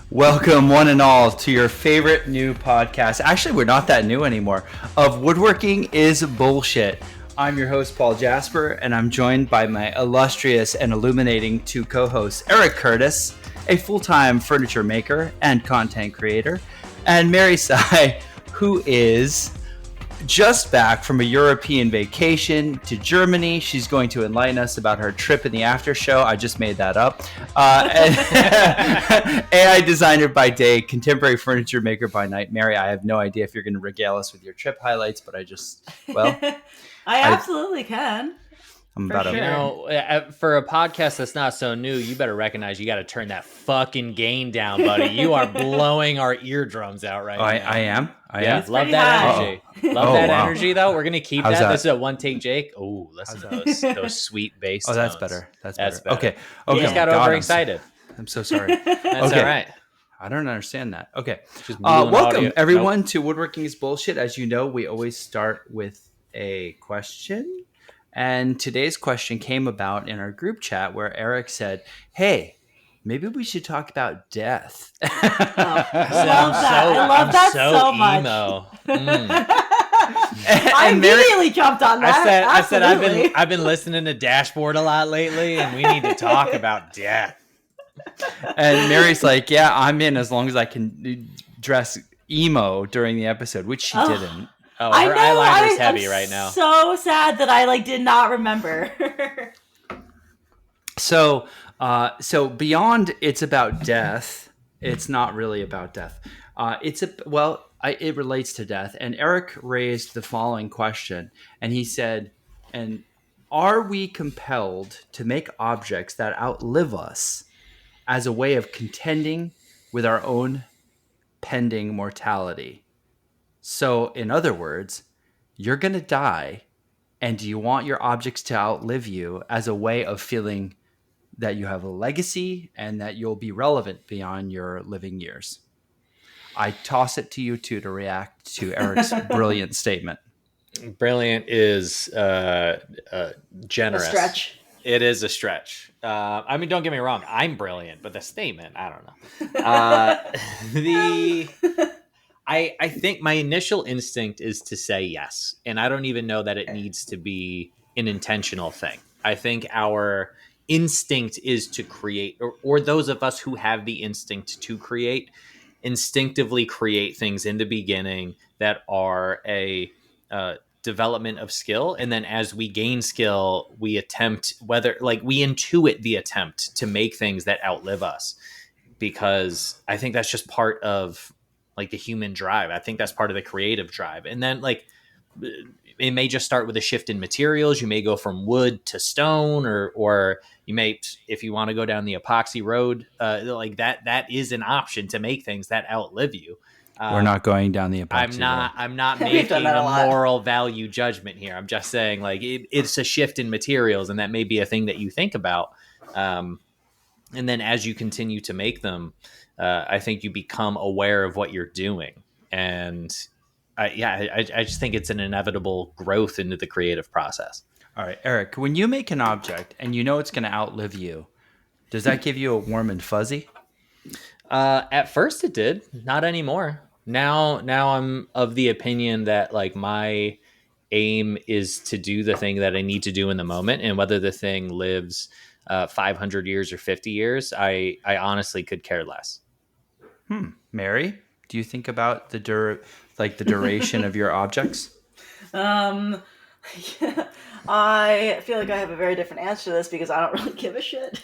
Welcome, one and all, to your favorite new podcast. Actually, we're not that new anymore. Of Woodworking is Bullshit. I'm your host, Paul Jasper, and I'm joined by my illustrious and illuminating two co-hosts, Eric Curtis, a full-time furniture maker and content creator, and Mary Sy, who is just back from a European vacation to Germany. She's going to enlighten us about her trip in the after show. I just made that up. AI designer by day, contemporary furniture maker by night. Mary, I have no idea if you're going to regale us with your trip highlights, but I absolutely can. I'm about to. For a podcast that's not so new, you better recognize you got to turn that fucking gain down, buddy. You are blowing our eardrums out right now. I am. Love that energy. Love that energy, though. We're gonna keep that. This is a one take, Jake. Oh, listen to those sweet bass tones. That's better. That's better. Okay. You just got overexcited. I'm so sorry. That's all right. I don't understand that. Okay. Welcome everyone to Woodworking is Bullshit. As you know, we always start with a question. And today's question came about in our group chat where Eric said, "Hey, maybe we should talk about death." I love that so much. I immediately jumped on that. I said I've been listening to Dashboard a lot lately, and we need to talk about death. And Mary's like, "Yeah, I'm in as long as I can dress emo during the episode," which she didn't. Oh, her eyeliner's heavy right now. So sad that I did not remember. So beyond it's about death, it's not really about death. It relates to death. And Eric raised the following question, and he said, "And are we compelled to make objects that outlive us as a way of contending with our own pending mortality?" So, in other words, you're going to die, and do you want your objects to outlive you as a way of feeling that you have a legacy and that you'll be relevant beyond your living years? I toss it to you two to react to Eric's brilliant statement. Brilliant is generous. A stretch. It is a stretch. I mean, don't get me wrong. I'm brilliant, but the statement, I don't know. I think my initial instinct is to say yes. And I don't even know that it needs to be an intentional thing. I think our instinct is to create, or those of us who have the instinct to create, instinctively create things in the beginning that are a development of skill. And then as we gain skill, we attempt we intuit the attempt to make things that outlive us, because I think that's just part of the human drive. I think that's part of the creative drive. And then it may just start with a shift in materials. You may go from wood to stone, or you may, if you want to go down the epoxy road, that is an option to make things that outlive you. We're not going down the epoxy road. I'm not making a moral value judgment here. I'm just saying it's a shift in materials, and that may be a thing that you think about. And then as you continue to make them, I think you become aware of what you're doing. And I just think it's an inevitable growth into the creative process. All right, Eric, when you make an object and you know it's going to outlive you, does that give you a warm and fuzzy? At first it did, not anymore. Now I'm of the opinion that my aim is to do the thing that I need to do in the moment, and whether the thing lives 500 years or 50 years, I honestly could care less. Mary, do you think about the duration of your objects? I feel like I have a very different answer to this because I don't really give a shit.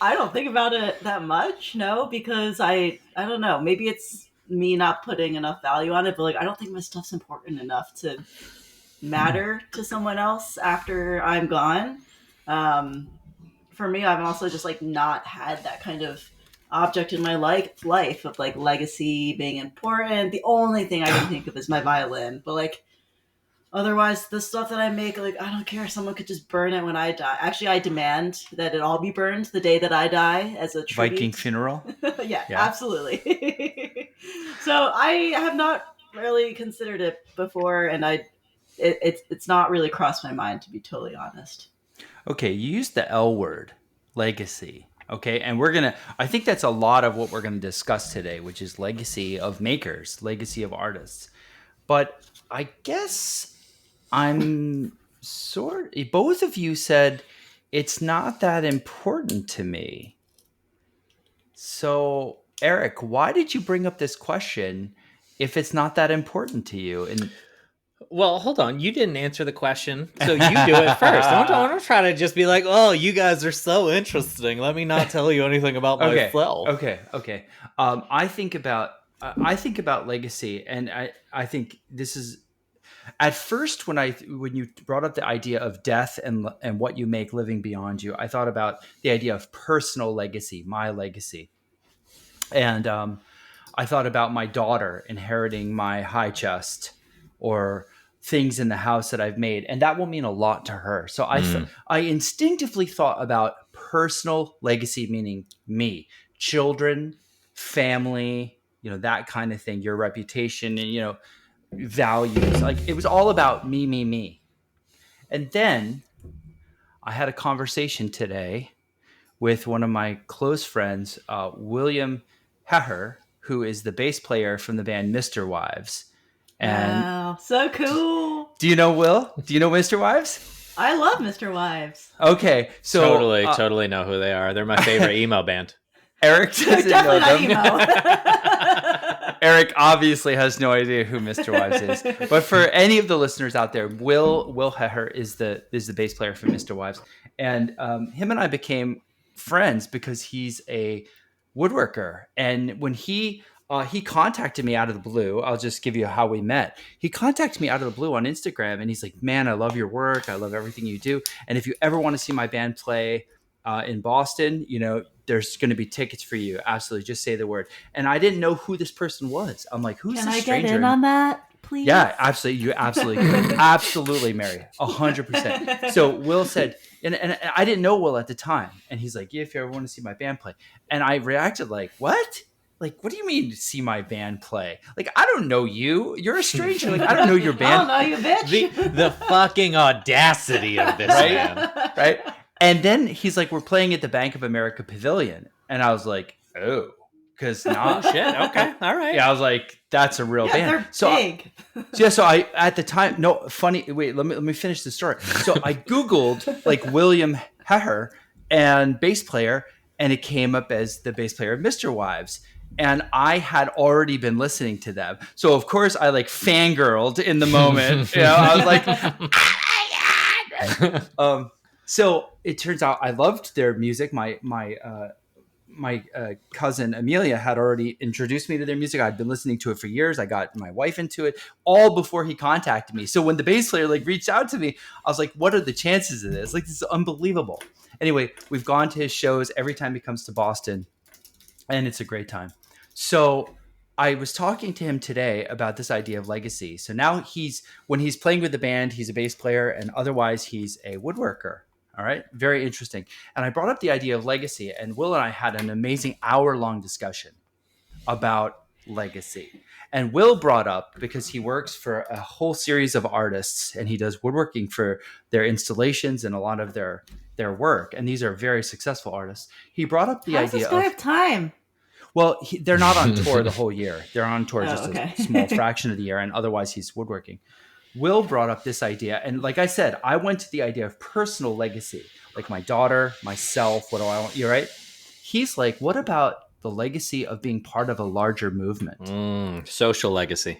I don't think about it that much, no, because I don't know. Maybe it's me not putting enough value on it, but I don't think my stuff's important enough to matter to someone else after I'm gone. For me, I've also just not had that kind of object in my life of legacy being important. The only thing I can think of is my violin, but otherwise the stuff that I make, I don't care. Someone could just burn it when I die. Actually, I demand that it all be burned the day that I die as a tribute. Viking funeral. yeah, absolutely. So I have not really considered it before, and it's not really crossed my mind, to be totally honest. Okay, you used the L word, legacy. Okay, and I think that's a lot of what we're gonna discuss today, which is legacy of makers, legacy of artists. But I guess I'm both of you said it's not that important to me. So, Eric, why did you bring up this question if it's not that important to you? And Well, hold on. You didn't answer the question, so you do it first. Don't try to just be like, "Oh, you guys are so interesting. Let me not tell you anything about okay, myself." okay. I think about legacy, and I think this is at first when you brought up the idea of death and what you make living beyond you. I thought about the idea of personal legacy, my legacy, and I thought about my daughter inheriting my high chest or things in the house that I've made, and that will mean a lot to her. So I instinctively thought about personal legacy, meaning me, children, family, that kind of thing, your reputation, and values. Like it was all about me, me, me. And then I had a conversation today with one of my close friends, William Heher, who is the bass player from the band Mr. Wives. And Wow, so cool. do you know Will? Do you know Mr. Wives? I love Mr. Wives. Okay, so Totally know who they are. They're my favorite emo band. Eric doesn't know Definitely them. not emo. Eric obviously has no idea who Mr. Wives is. But for any of the listeners out there, Will Heher is the bass player for Mr. Wives, and him and I became friends because he's a woodworker. And when he contacted me out of the blue, I'll just give you how we met. He contacted me out of the blue on Instagram, and he's like, "Man, I love your work. I love everything you do. And if you ever want to see my band play in Boston, there's going to be tickets for you. Absolutely, just say the word." And I didn't know who this person was. I'm like, "Who's Can this I stranger?" get in on that, please? Yeah, absolutely. You absolutely could. Absolutely, Mary. 100%. So Will said, and I didn't know Will at the time. And he's like, "Yeah, if you ever want to see my band play." And I reacted like, "What? Like, what do you mean see my band play? Like, I don't know you. You're a stranger. Like, I don't know your I band." don't know you, bitch. The fucking audacity of this man. Right? And then he's like, "We're playing at the Bank of America Pavilion." And I was like, "Oh, because now Oh shit. Okay. All right. yeah, I was like, that's a real band. They're So big. so I at the time, no, funny. Wait, let me finish the story. So I Googled like William Heher and bass player, and it came up as the bass player of Mr. Wives. And I had already been listening to them, so of course I like fangirled in the moment. I was like, so it turns out I loved their music. My cousin Amelia had already introduced me to their music. I'd been listening to it for years. I got my wife into it all before he contacted me. So when the bass player like reached out to me, I was like, "What are the chances of this? Like, this is unbelievable." Anyway, we've gone to his shows every time he comes to Boston, and it's a great time. So I was talking to him today about this idea of legacy. So now when he's playing with the band, he's a bass player, and otherwise he's a woodworker. All right. Very interesting. And I brought up the idea of legacy, and Will and I had an amazing hour-long discussion about legacy. And Will brought up, because he works for a whole series of artists and he does woodworking for their installations and a lot of their work. And these are very successful artists. He brought up the How does idea this guy of, have time? well, they're not on tour the whole year. They're on tour just okay. a small fraction of the year, and otherwise he's woodworking. Will brought up this idea, and like I said, I went to the idea of personal legacy, like my daughter, myself. What do I want? You're right. He's like, what about the legacy of being part of a larger movement? Social legacy.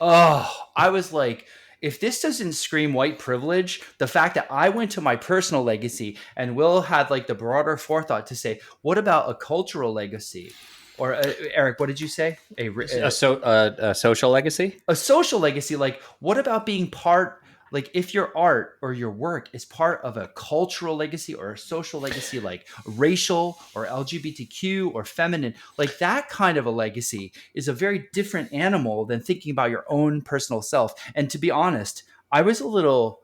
Oh, I was like, if this doesn't scream white privilege, the fact that I went to my personal legacy and Will had like the broader forethought to say, what about a cultural legacy? Or Eric, what did you say? A social legacy? A social legacy. Like, what about being part, like if your art or your work is part of a cultural legacy or a social legacy, like racial or LGBTQ or feminine, like that kind of a legacy is a very different animal than thinking about your own personal self. And to be honest, I was a little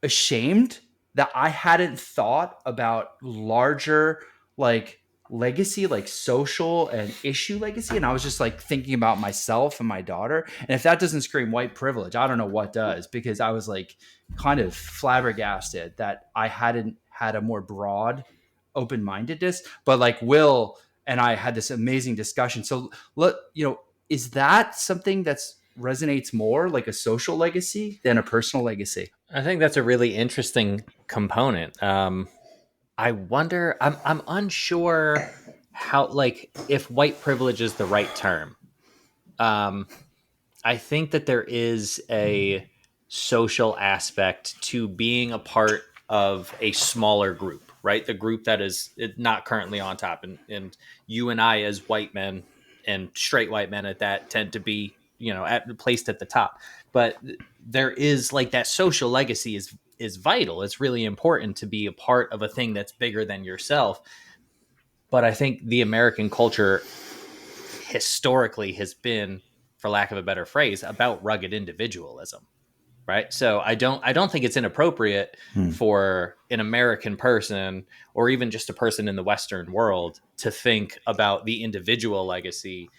ashamed that I hadn't thought about larger, like legacy, like social and issue legacy. And I was just like thinking about myself and my daughter. And if that doesn't scream white privilege, I don't know what does, because I was like kind of flabbergasted that I hadn't had a more broad open mindedness. But like Will and I had this amazing discussion. So is that something that's resonates more like a social legacy than a personal legacy? I think that's a really interesting component. I wonder. I'm unsure how, like, if white privilege is the right term. Um, I think that there is a social aspect to being a part of a smaller group, right? The group that is not currently on top, and you and I as white men and straight white men at that tend to be, placed at the top. But there is, like, that social legacy is vital. It's really important to be a part of a thing that's bigger than yourself. But I think the American culture historically has been, for lack of a better phrase, about rugged individualism, right? So I don't think it's inappropriate for an American person, or even just a person in the Western world, to think about the individual legacy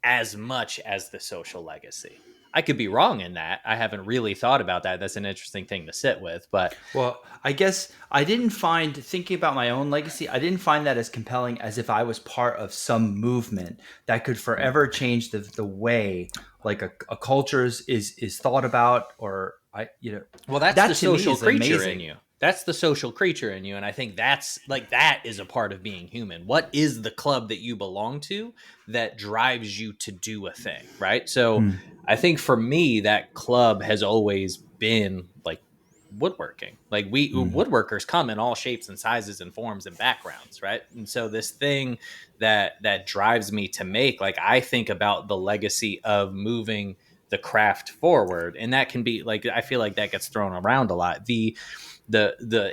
as much as the social legacy. I could be wrong in that. I haven't really thought about that. That's an interesting thing to sit with. But Well, I guess I didn't find, thinking about my own legacy, I didn't find that as compelling as if I was part of some movement that could forever change the way like a culture is thought about, or well, that's that the to me social is creature in amazing. you. That's the social creature in you. And I think that's, like, that is a part of being human. What is the club that you belong to that drives you to do a thing, right? So Hmm. I think for me, that club has always been, like, woodworking. Like, we Hmm. woodworkers come in all shapes and sizes and forms and backgrounds, right? And so this thing that drives me to make, like, I think about the legacy of moving the craft forward, and that can be, like, I feel like that gets thrown around a lot. The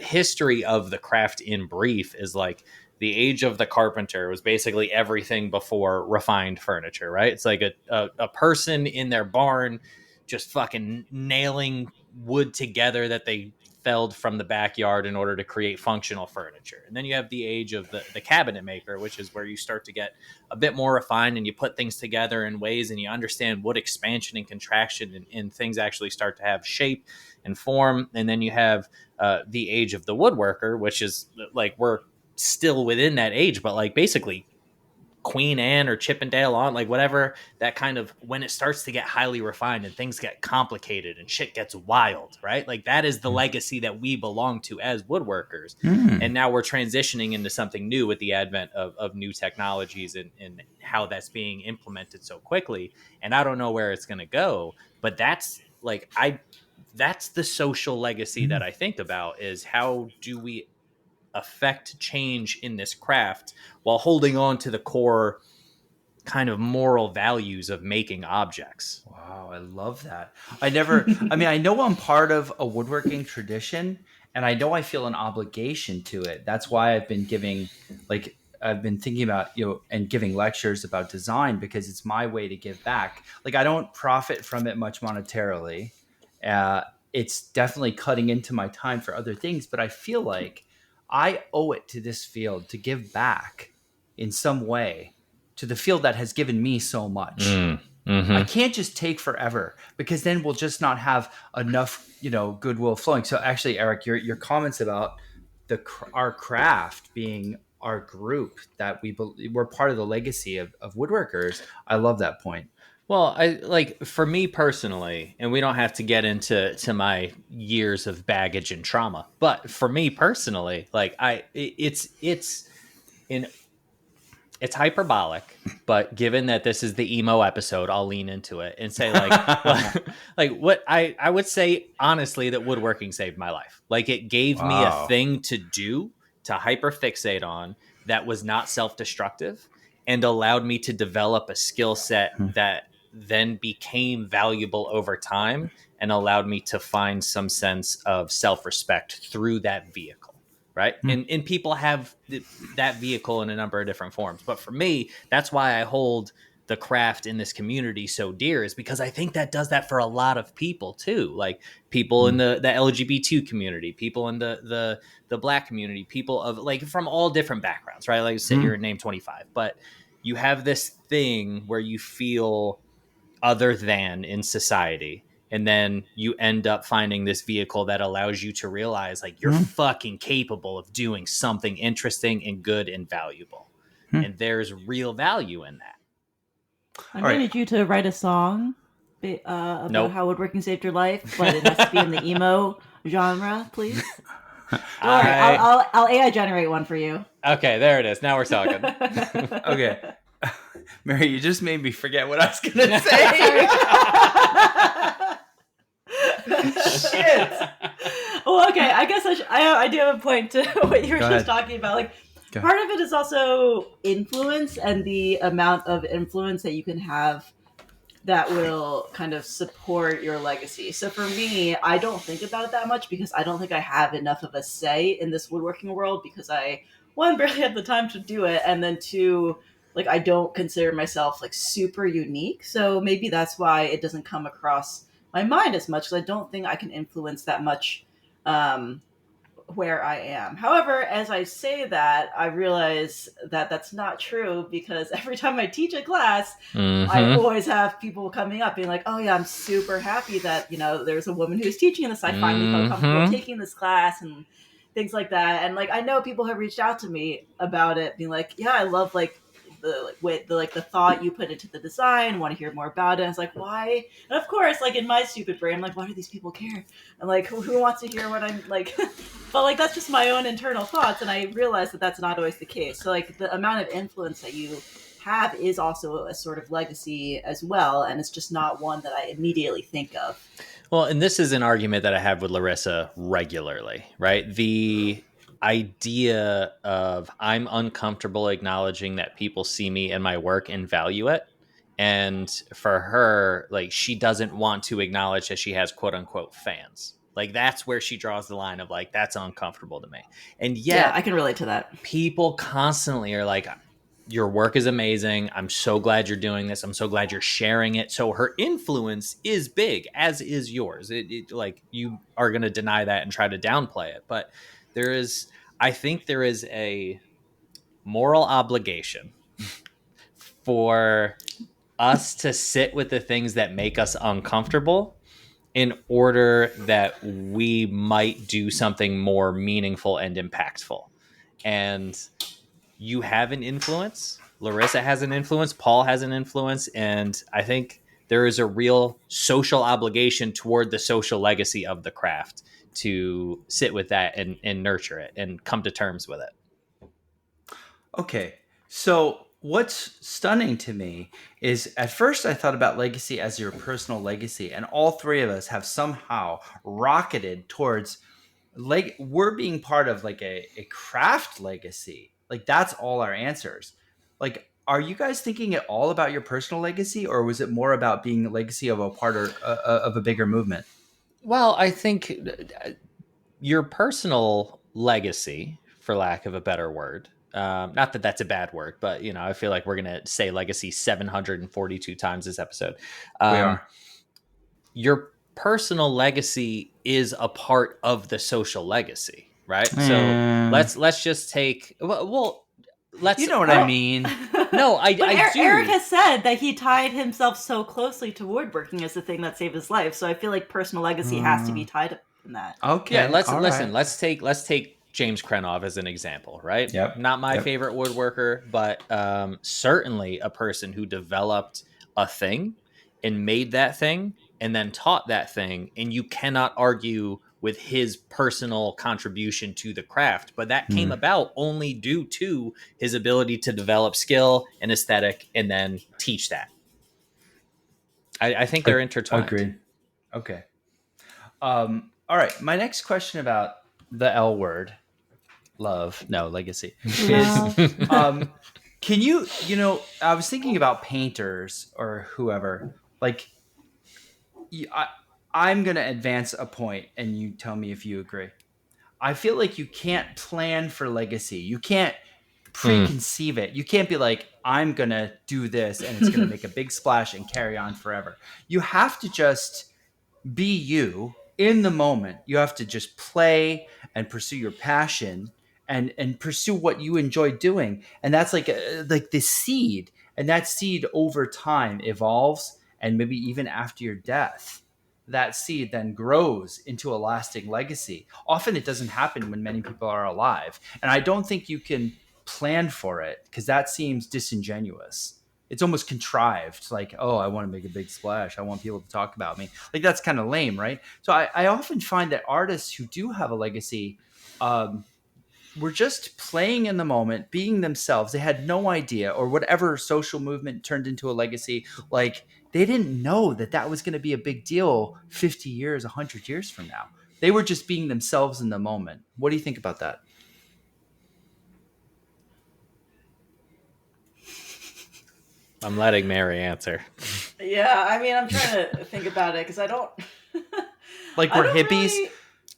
history of the craft in brief is, like, the age of the carpenter was basically everything before refined furniture, right? It's like a person in their barn just fucking nailing wood together that they felled from the backyard in order to create functional furniture. And then you have the age of the cabinet maker, which is where you start to get a bit more refined, and you put things together in ways, and you understand wood expansion and contraction, and things actually start to have shape and form. And then you have the age of the woodworker, which is, like, we're still within that age, but, like, basically Queen Anne or Chippendale on, like, whatever, that kind of, when it starts to get highly refined and things get complicated and shit gets wild, right? Like, that is the legacy that we belong to as woodworkers. Hmm. And now we're transitioning into something new with the advent of new technologies, and how that's being implemented so quickly. And I don't know where it's going to go, but that's the social legacy that I think about, is how do we affect change in this craft while holding on to the core kind of moral values of making objects. Wow, I love that. I mean, I know I'm part of a woodworking tradition, and I know I feel an obligation to it. That's why like, I've been thinking about, and giving lectures about design, because it's my way to give back. Like, I don't profit from it much monetarily. Uh, it's definitely cutting into my time for other things, but I feel like I owe it to this field to give back in some way to the field that has given me so much. I Mm-hmm. can't just take forever, because then we'll just not have enough, goodwill flowing. So actually, Eric, your comments about our craft being our group, that we're part of the legacy of woodworkers. I love that point. Well, I, like, for me personally, and we don't have to get into my years of baggage and trauma, but for me personally, like, in it's hyperbolic, but given that this is the emo episode, I'll lean into it and say, like, like, what I would say honestly, that woodworking saved my life. Like, it gave me a Wow. thing to do, to hyperfixate on, that was not self-destructive, and allowed me to develop a skill set that then became valuable over time, and allowed me to find some sense of self-respect through that vehicle, right? And people have that vehicle in a number of different forms, but for me, that's why I hold the craft in this community so dear is because I think that does that for a lot of people too. Like people in the LGBT community, people in the Black community, people of like from all different backgrounds, right? Like sit here and name 25, but you have this thing where you feel other than in society. And then you end up finding this vehicle that allows you to realize like you're fucking capable of doing something interesting and good and valuable. And there's real value in that. I'm going to need you to write a song about how woodworking saved your life, but it has to be in the emo genre, please. I'll AI generate one for you. Okay, there it is. Now we're talking. Okay. Mary, you just made me forget what I was going to say. Shit. Well, okay. I guess I do have a point to what you were just talking about. Like, part of it is also influence and the amount of influence that you can have that will kind of support your legacy. So for me, I don't think about it that much because I don't think I have enough of a say in this woodworking world because I, one, barely have the time to do it, and then two, like I don't consider myself like super unique. So maybe that's why it doesn't come across my mind as much because I don't think I can influence that much where I am. However, as I say that, I realize that that's not true because every time I teach a class, I always have people coming up being like, oh yeah, I'm super happy that, there's a woman who's teaching this. I finally felt comfortable taking this class and things like that. And like, I know people have reached out to me about it being like, yeah, I love like the thought you put into the design, want to hear more about it. And it's like, why? And of course, like in my stupid brain, I'm like, why do these people care? And like, who wants to hear what I'm like? But like, that's just my own internal thoughts. And I realize that that's not always the case. So like the amount of influence that you have is also a sort of legacy as well. And it's just not one that I immediately think of. Well, and this is an argument that I have with Larissa regularly, right? The idea of I'm uncomfortable acknowledging that people see me and my work and value it. And for her, like she doesn't want to acknowledge that she has quote unquote fans. Like that's where she draws the line of like, that's uncomfortable to me. And yet, yeah, I can relate to that. People constantly are like, your work is amazing. I'm so glad you're doing this. I'm so glad you're sharing it. So her influence is big, as is yours. Like you are going to deny that and try to downplay it. But I think there is a moral obligation for us to sit with the things that make us uncomfortable in order that we might do something more meaningful and impactful. And you have an influence. Larissa has an influence. Paul has an influence. And I think there is a real social obligation toward the social legacy of the craft to sit with that and nurture it and come to terms with it. Okay. So what's stunning to me is at first I thought about legacy as your personal legacy. And all three of us have somehow rocketed towards we're being part of like a craft legacy. Like that's all our answers. Like, are you guys thinking at all about your personal legacy, or was it more about being a legacy of a part of a bigger movement? Well, I think your personal legacy, for lack of a better word, not that that's a bad word, but I feel like we're gonna say legacy 742 times this episode. We are. Your personal legacy is a part of the social legacy, right? So let's just take let's. You know what I mean? No, I do. Eric has said that he tied himself so closely to woodworking as the thing that saved his life. So I feel like personal legacy has to be tied up in that. Okay. Yeah. Let's take James Krenov as an example, right? Yep. Not my favorite woodworker, but certainly a person who developed a thing and made that thing and then taught that thing. And you cannot argue with his personal contribution to the craft, but that came about only due to his ability to develop skill and aesthetic and then teach that. I think they're intertwined. Agreed. Okay. All right. My next question about the L word, legacy, is can you, I was thinking about painters or whoever, like I'm going to advance a point and you tell me if you agree. I feel like you can't plan for legacy. You can't preconceive it. You can't be like, I'm going to do this and it's going to make a big splash and carry on forever. You have to just be you in the moment. You have to just play and pursue your passion and pursue what you enjoy doing. And that's like the seed. And that seed over time evolves, and maybe even after your death, that seed then grows into a lasting legacy. Often it doesn't happen when many people are alive. And I don't think you can plan for it, because that seems disingenuous. It's almost contrived, like, oh, I want to make a big splash, I want people to talk about me. Like, that's kind of lame, right? So I often find that artists who do have a legacy were just playing in the moment, being themselves. They had no idea, or whatever social movement turned into a legacy, like, they didn't know that that was going to be a big deal 50 years, 100 years from now. They were just being themselves in the moment. What do you think about that? I'm letting Mary answer. Yeah, I mean, I'm trying to think about it because I don't. Like, I we're don't hippies. really.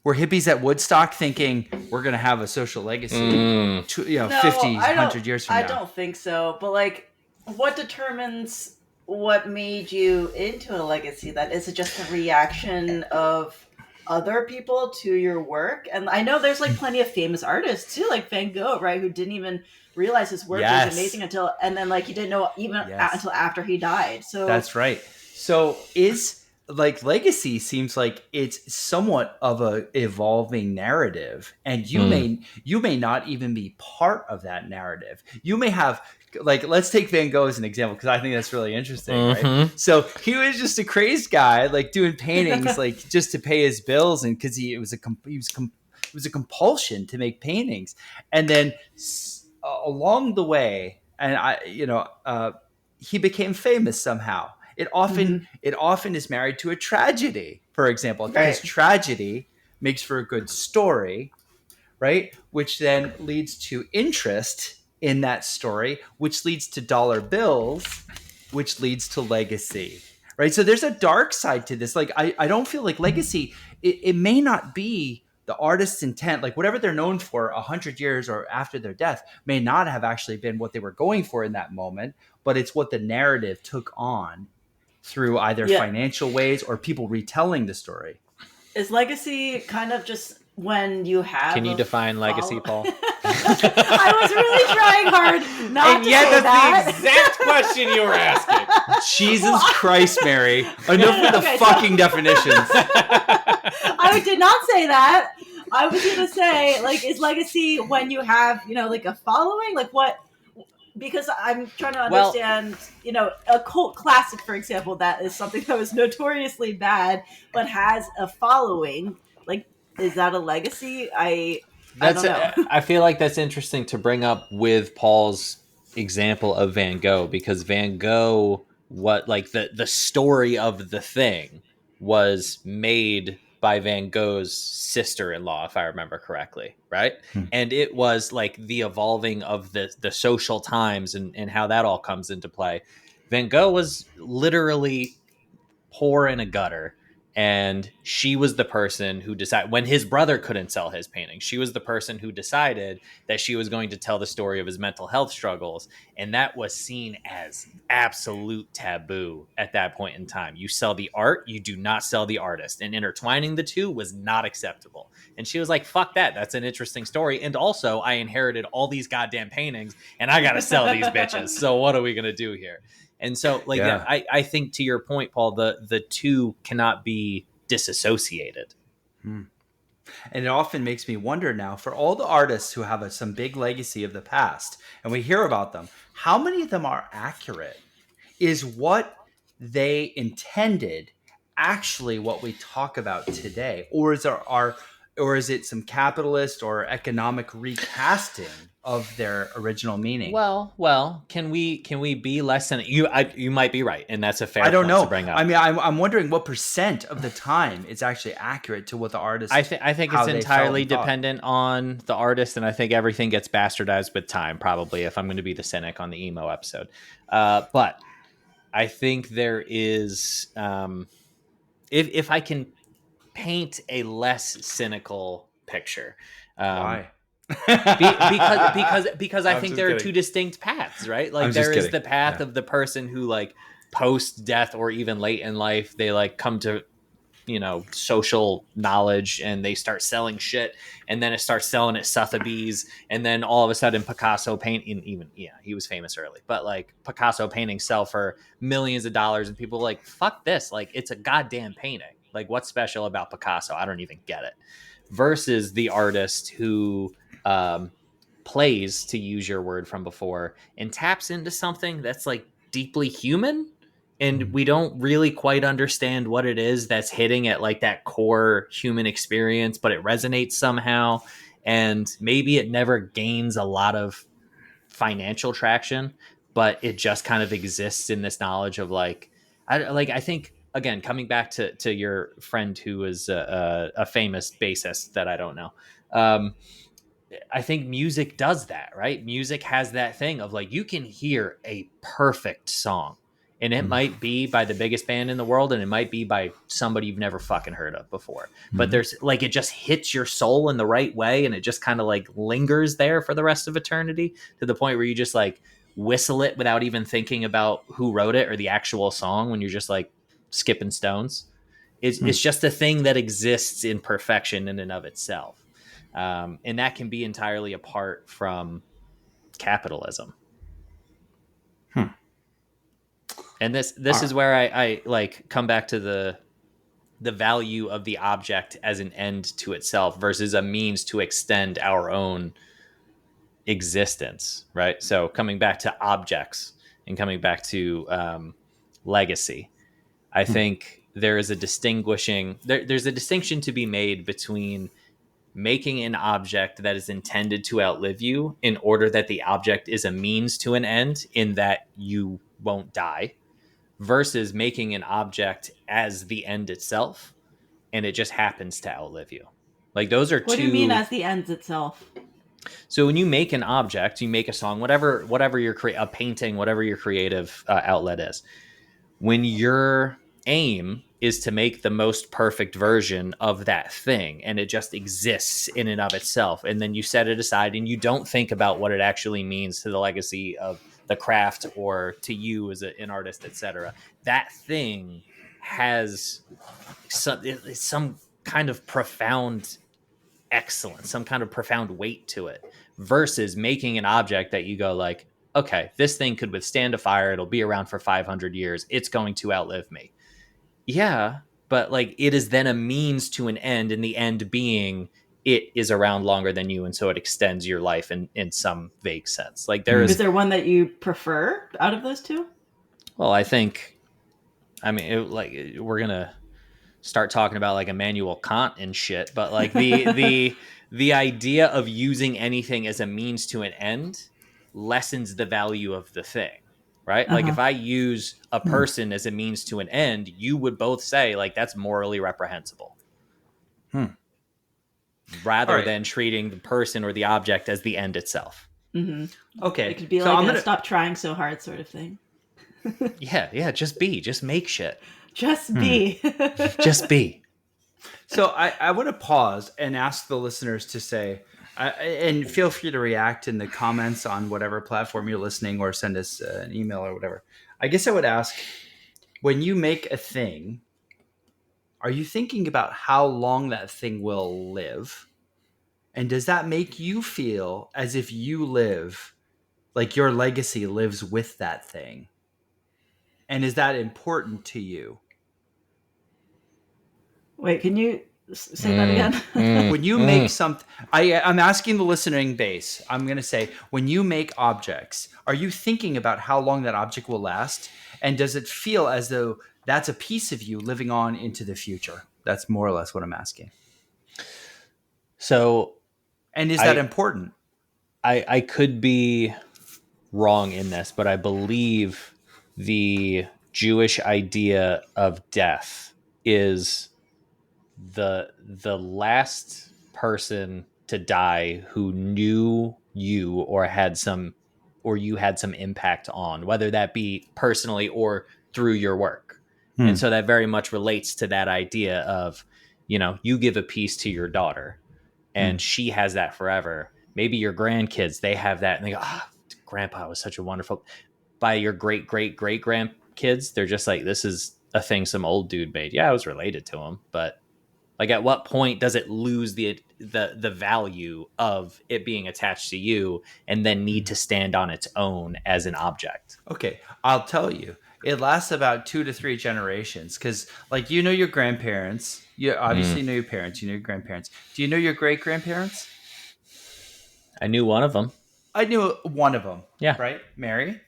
We're hippies at Woodstock thinking we're going to have a social legacy, No, 50, I don't. 100 years from I now. don't think so. But like, what determines what made you into a legacy? That is it just a reaction of other people to your work? And I know there's like plenty of famous artists too, like Van Gogh, right? Who didn't even realize his work was Yes. amazing until, and then like he didn't know even Yes. until after he died. So That's right. So is like legacy seems like it's somewhat of a evolving narrative, and you may not even be part of that narrative. You may have, like, let's take Van Gogh as an example, because I think that's really interesting, right? So he was just a crazy guy, like doing paintings, like just to pay his bills, and because it was a compulsion to make paintings, and then along the way, and he became famous somehow. It often is married to a tragedy, for example, because right. tragedy makes for a good story, right? Which then leads to interest in that story, which leads to dollar bills, which leads to legacy, right? So there's a dark side to this. Like, I don't feel like legacy, it may not be the artist's intent. Like, whatever they're known for 100 years or after their death may not have actually been what they were going for in that moment, but it's what the narrative took on through either Yeah. financial ways or people retelling the story. Is legacy kind of just when you have? Can you define legacy, Paul? I was really trying hard not And to yet, say that's that. the exact question you were asking. Jesus Christ, Mary! Enough with the Okay, fucking definitions. I did not say that. I was going to say, like, is legacy when you have, like a following? Like, what? Because I'm trying to understand, a cult classic, for example, that is something that was notoriously bad, but has a following. Like, is that a legacy? I don't know. I feel like that's interesting to bring up with Paul's example of Van Gogh, because Van Gogh, the story of the thing was made by Van Gogh's sister-in-law, if I remember correctly, right? And it was like the evolving of the social times and how that all comes into play. Van Gogh was literally poor in a gutter, and she was the person who decided, when his brother couldn't sell his paintings, she was the person who decided that she was going to tell the story of his mental health struggles. And that was seen as absolute taboo at that point in time. You sell the art, you do not sell the artist, and intertwining the two was not acceptable. And she was like, fuck that, that's an interesting story, and also I inherited all these goddamn paintings and I gotta sell these bitches, so what are we gonna do here? And so, like, Yeah. I think, to your point, Paul, the two cannot be disassociated. And it often makes me wonder now, for all the artists who have some big legacy of the past, and we hear about them, how many of them are accurate? Is what they intended actually what we talk about today? Or is it some capitalist or economic recasting of their original meaning? Well, can we be less than you? You might be right, and that's a fair. I don't point know. to bring up. I mean, I'm wondering what percent of the time it's actually accurate to what the artist. I think it's entirely dependent on the artist, and I think everything gets bastardized with time. Probably, if I'm going to be the cynic on the emo episode, but I think there is, if I can paint a less cynical picture. Why? Because I I'm think just there are kidding. two distinct paths, right? Like I'm just there is kidding. the path Yeah. of the person who like post death or even late in life, they like come to, you know, social knowledge and they start selling shit, and then it starts selling at Sotheby's, and then all of a sudden Picasso painting, even, yeah, he was famous early, but like Picasso paintings sell for millions of dollars, and people are like, fuck this, like it's a goddamn painting, like what's special about Picasso? I don't even get it. Versus the artist who um plays, to use your word from before, and taps into something that's like deeply human, and we don't really quite understand what it is that's hitting at like that core human experience, but it resonates somehow, and maybe it never gains a lot of financial traction, but it just kind of exists in this knowledge of like, I think again, coming back to your friend who was a famous bassist that I don't know, um, I think music does that, right? Music has that thing of like, you can hear a perfect song, and it might be by the biggest band in the world, and it might be by somebody you've never fucking heard of before. But there's like, it just hits your soul in the right way, and it just kind of like lingers there for the rest of eternity, to the point where you just like whistle it without even thinking about who wrote it or the actual song, when you're just like skipping stones. It's just a thing that exists in perfection in and of itself. And that can be entirely apart from capitalism. Hmm. And this All is right. where I like come back to the value of the object as an end to itself versus a means to extend our own existence, right? So coming back to objects and coming back to legacy, I think there is a there's a distinction to be made between making an object that is intended to outlive you in order that the object is a means to an end in that you won't die, versus making an object as the end itself and it just happens to outlive you. Like those are What do you mean two. as the ends itself? So when you make an object, you make a song, whatever your a painting, whatever your creative outlet is, when your aim is to make the most perfect version of that thing and it just exists in and of itself, and then you set it aside and you don't think about what it actually means to the legacy of the craft or to you as an artist, etc., that thing has some kind of profound excellence, some kind of profound weight to it, versus making an object that you go like, okay, this thing could withstand a fire, it'll be around for 500 years, it's going to outlive me. Yeah, but like it is then a means to an end, and the end being it is around longer than you, and so it extends your life in some vague sense. Like there Is is, there one that you prefer out of those two? well, I think, I mean, like we're gonna start talking about like Immanuel Kant and shit, but like the idea of using anything as a means to an end lessens the value of the thing, right? Like Uh-huh. if I use a person as a means to an end, you would both say like that's morally reprehensible, Hmm. All rather right. than treating the person or the object as the end itself. Mm-hmm. It Okay. could be So like I'm a gonna. stop trying so hard sort of thing. Yeah, just make shit. Just Hmm. be. Just be. So I want to pause and ask the listeners to say, and feel free to react in the comments on whatever platform you're listening, or send us an email or whatever. I guess I would ask, when you make a thing, are you thinking about how long that thing will live? And does that make you feel as if you live, like your legacy lives with that thing? And is that important to you? Wait, can you say that again? When you make something, I'm asking the listening base, I'm going to say, when you make objects, are you thinking about how long that object will last? And does it feel as though that's a piece of you living on into the future? That's more or less what I'm asking. So And is that I important? I could be wrong in this, but I believe the Jewish idea of death is the last person to die who knew you or had some, or you had some impact on, whether that be personally or through your work. And Hmm. so that very much relates to that idea of, you know, you give a piece to your daughter Hmm. and she has that forever. maybe your grandkids, they have that and they go, grandpa was such a wonderful. By your great grandkids, they're just like, this is a thing some old dude made. Yeah, I was related to him, but like, at what point does it lose the value of it being attached to you and then need to stand on its own as an object? Okay, I'll tell you. It lasts about 2 to 3 generations because, like, you know your grandparents. You obviously know your parents. You know your grandparents. Do you know your great grandparents? I knew one of them. I knew one of them. Yeah. Right, Mary?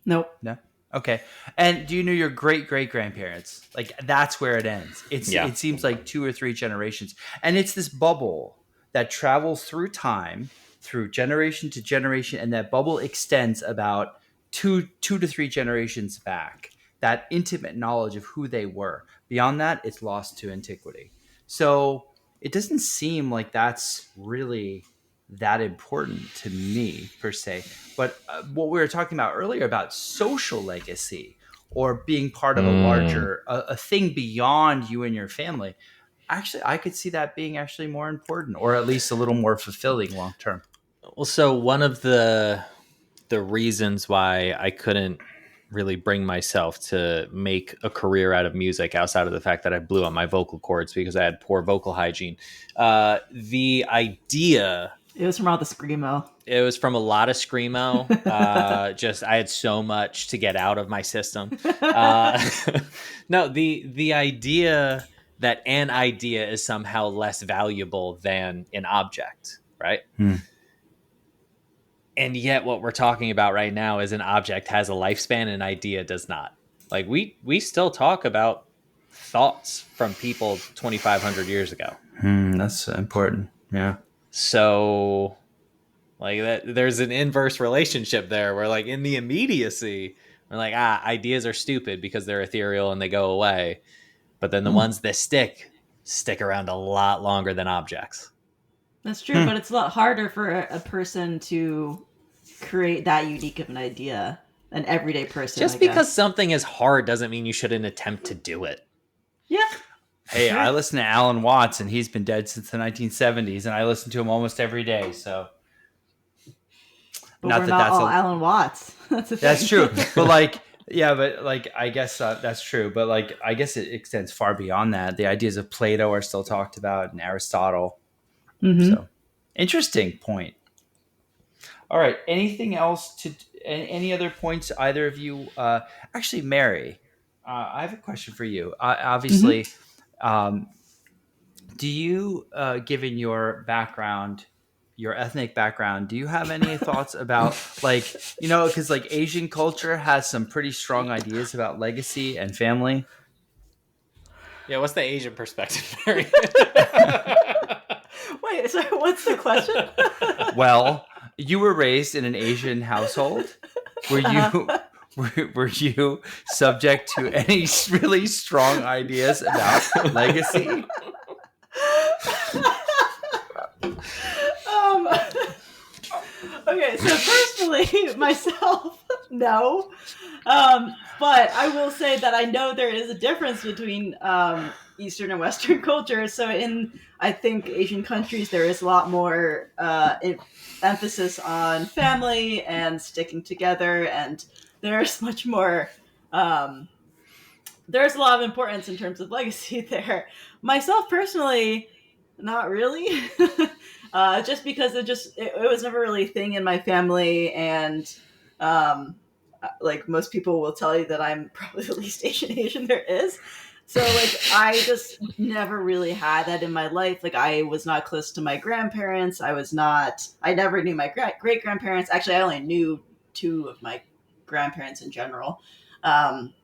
Nope. No. Okay. And do you know your great grandparents? Like, that's where it ends. It seems like 2 or 3 generations, and it's this bubble that travels through time, through generation to generation, and that bubble extends about two to 3 generations back. That intimate knowledge of who they were. Beyond that, it's lost to antiquity. So it doesn't seem like that's really that important to me per se. But what we were talking about earlier about social legacy or being part of a larger a thing beyond you and your family, actually, I could see that being actually more important, or at least a little more fulfilling long term. Well, so one of the reasons why I couldn't really bring myself to make a career out of music outside of the fact that I blew up my vocal cords because I had poor vocal hygiene. The idea... It was from all the screamo. It was from a lot of screamo. Just I had so much to get out of my system. No, the idea that an idea is somehow less valuable than an object, right? And yet what we're talking about right now is an object has a lifespan and an idea does not. Like we still talk about thoughts from people 2,500 years ago. That's important. Yeah. So like that, there's an inverse relationship there where like in the immediacy, we're like, ideas are stupid because they're ethereal and they go away. But then the ones that stick around a lot longer than objects. That's true, but it's a lot harder for a person to create that unique of an idea, an everyday person. Just because something is hard doesn't mean you shouldn't attempt to do it. Yeah. Hey, I listen to Alan Watts, and he's been dead since the 1970s, and I listen to him almost every day. So, but that's all Alan Watts. That's true. But like, yeah, but like, I guess that's true. But like, I guess it extends far beyond that. The ideas of Plato are still talked about, and Aristotle. So, interesting point. All right. Anything else any other points either of you? Actually, Mary, I have a question for you. Obviously, do you, given your background, your ethnic background, do you have any thoughts about like, because like Asian culture has some pretty strong ideas about legacy and family? Yeah. What's the Asian perspective, Mary? Wait, sorry, what's the question? Well, you were raised in an Asian household. Were you subject to any really strong ideas about legacy? Okay, so personally, myself, no. But I will say that I know there is a difference between Eastern and Western cultures. So I think, Asian countries, there is a lot more emphasis on family and sticking together, and there's much more... there's a lot of importance in terms of legacy there. Myself, personally, not really. Just because it was never really a thing in my family, and like most people will tell you that I'm probably the least Asian there is. So like I just never really had that in my life. Like I was not close to my grandparents. I never knew my great grandparents. Actually, I only knew 2 of my grandparents in general.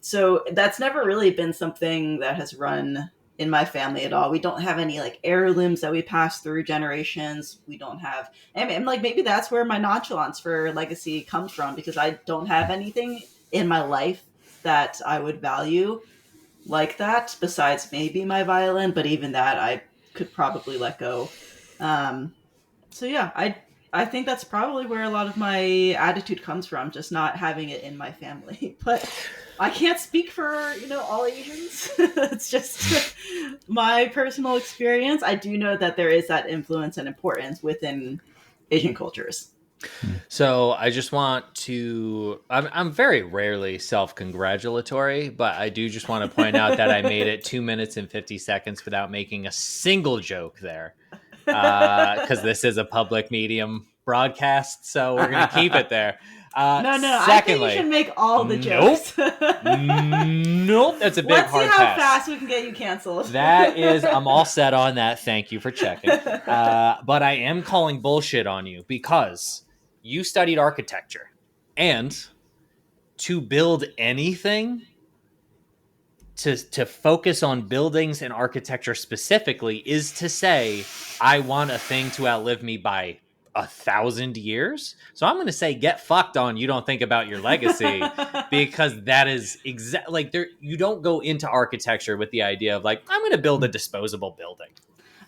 So that's never really been something that has run in my family at all. We don't have any like heirlooms that we pass through generations. We don't have, and like maybe that's where my nonchalance for legacy comes from, because I don't have anything in my life that I would value like that besides maybe my violin, but even that I could probably let go. So yeah, I think that's probably where a lot of my attitude comes from, just not having it in my family. But I can't speak for, all Asians. It's just my personal experience. I do know that there is that influence and importance within Asian cultures. So I just want to. I'm very rarely self-congratulatory, but I do just want to point out that I made it 2 minutes and 50 seconds without making a single joke there, because this is a public medium broadcast, so we're gonna keep it there. No. I think you should Secondly, make all the nope, jokes. nope, that's a big Let's see hard how pass. fast we can get you canceled. That is, I'm all set on that. Thank you for checking. But I am calling bullshit on you because you studied architecture, and to build anything, to focus on buildings and architecture specifically, is to say I want a thing to outlive me by 1,000 years. So I'm going to say get fucked on. You don't think about your legacy, because that is exactly like there. You don't go into architecture with the idea of like, I'm going to build a disposable building.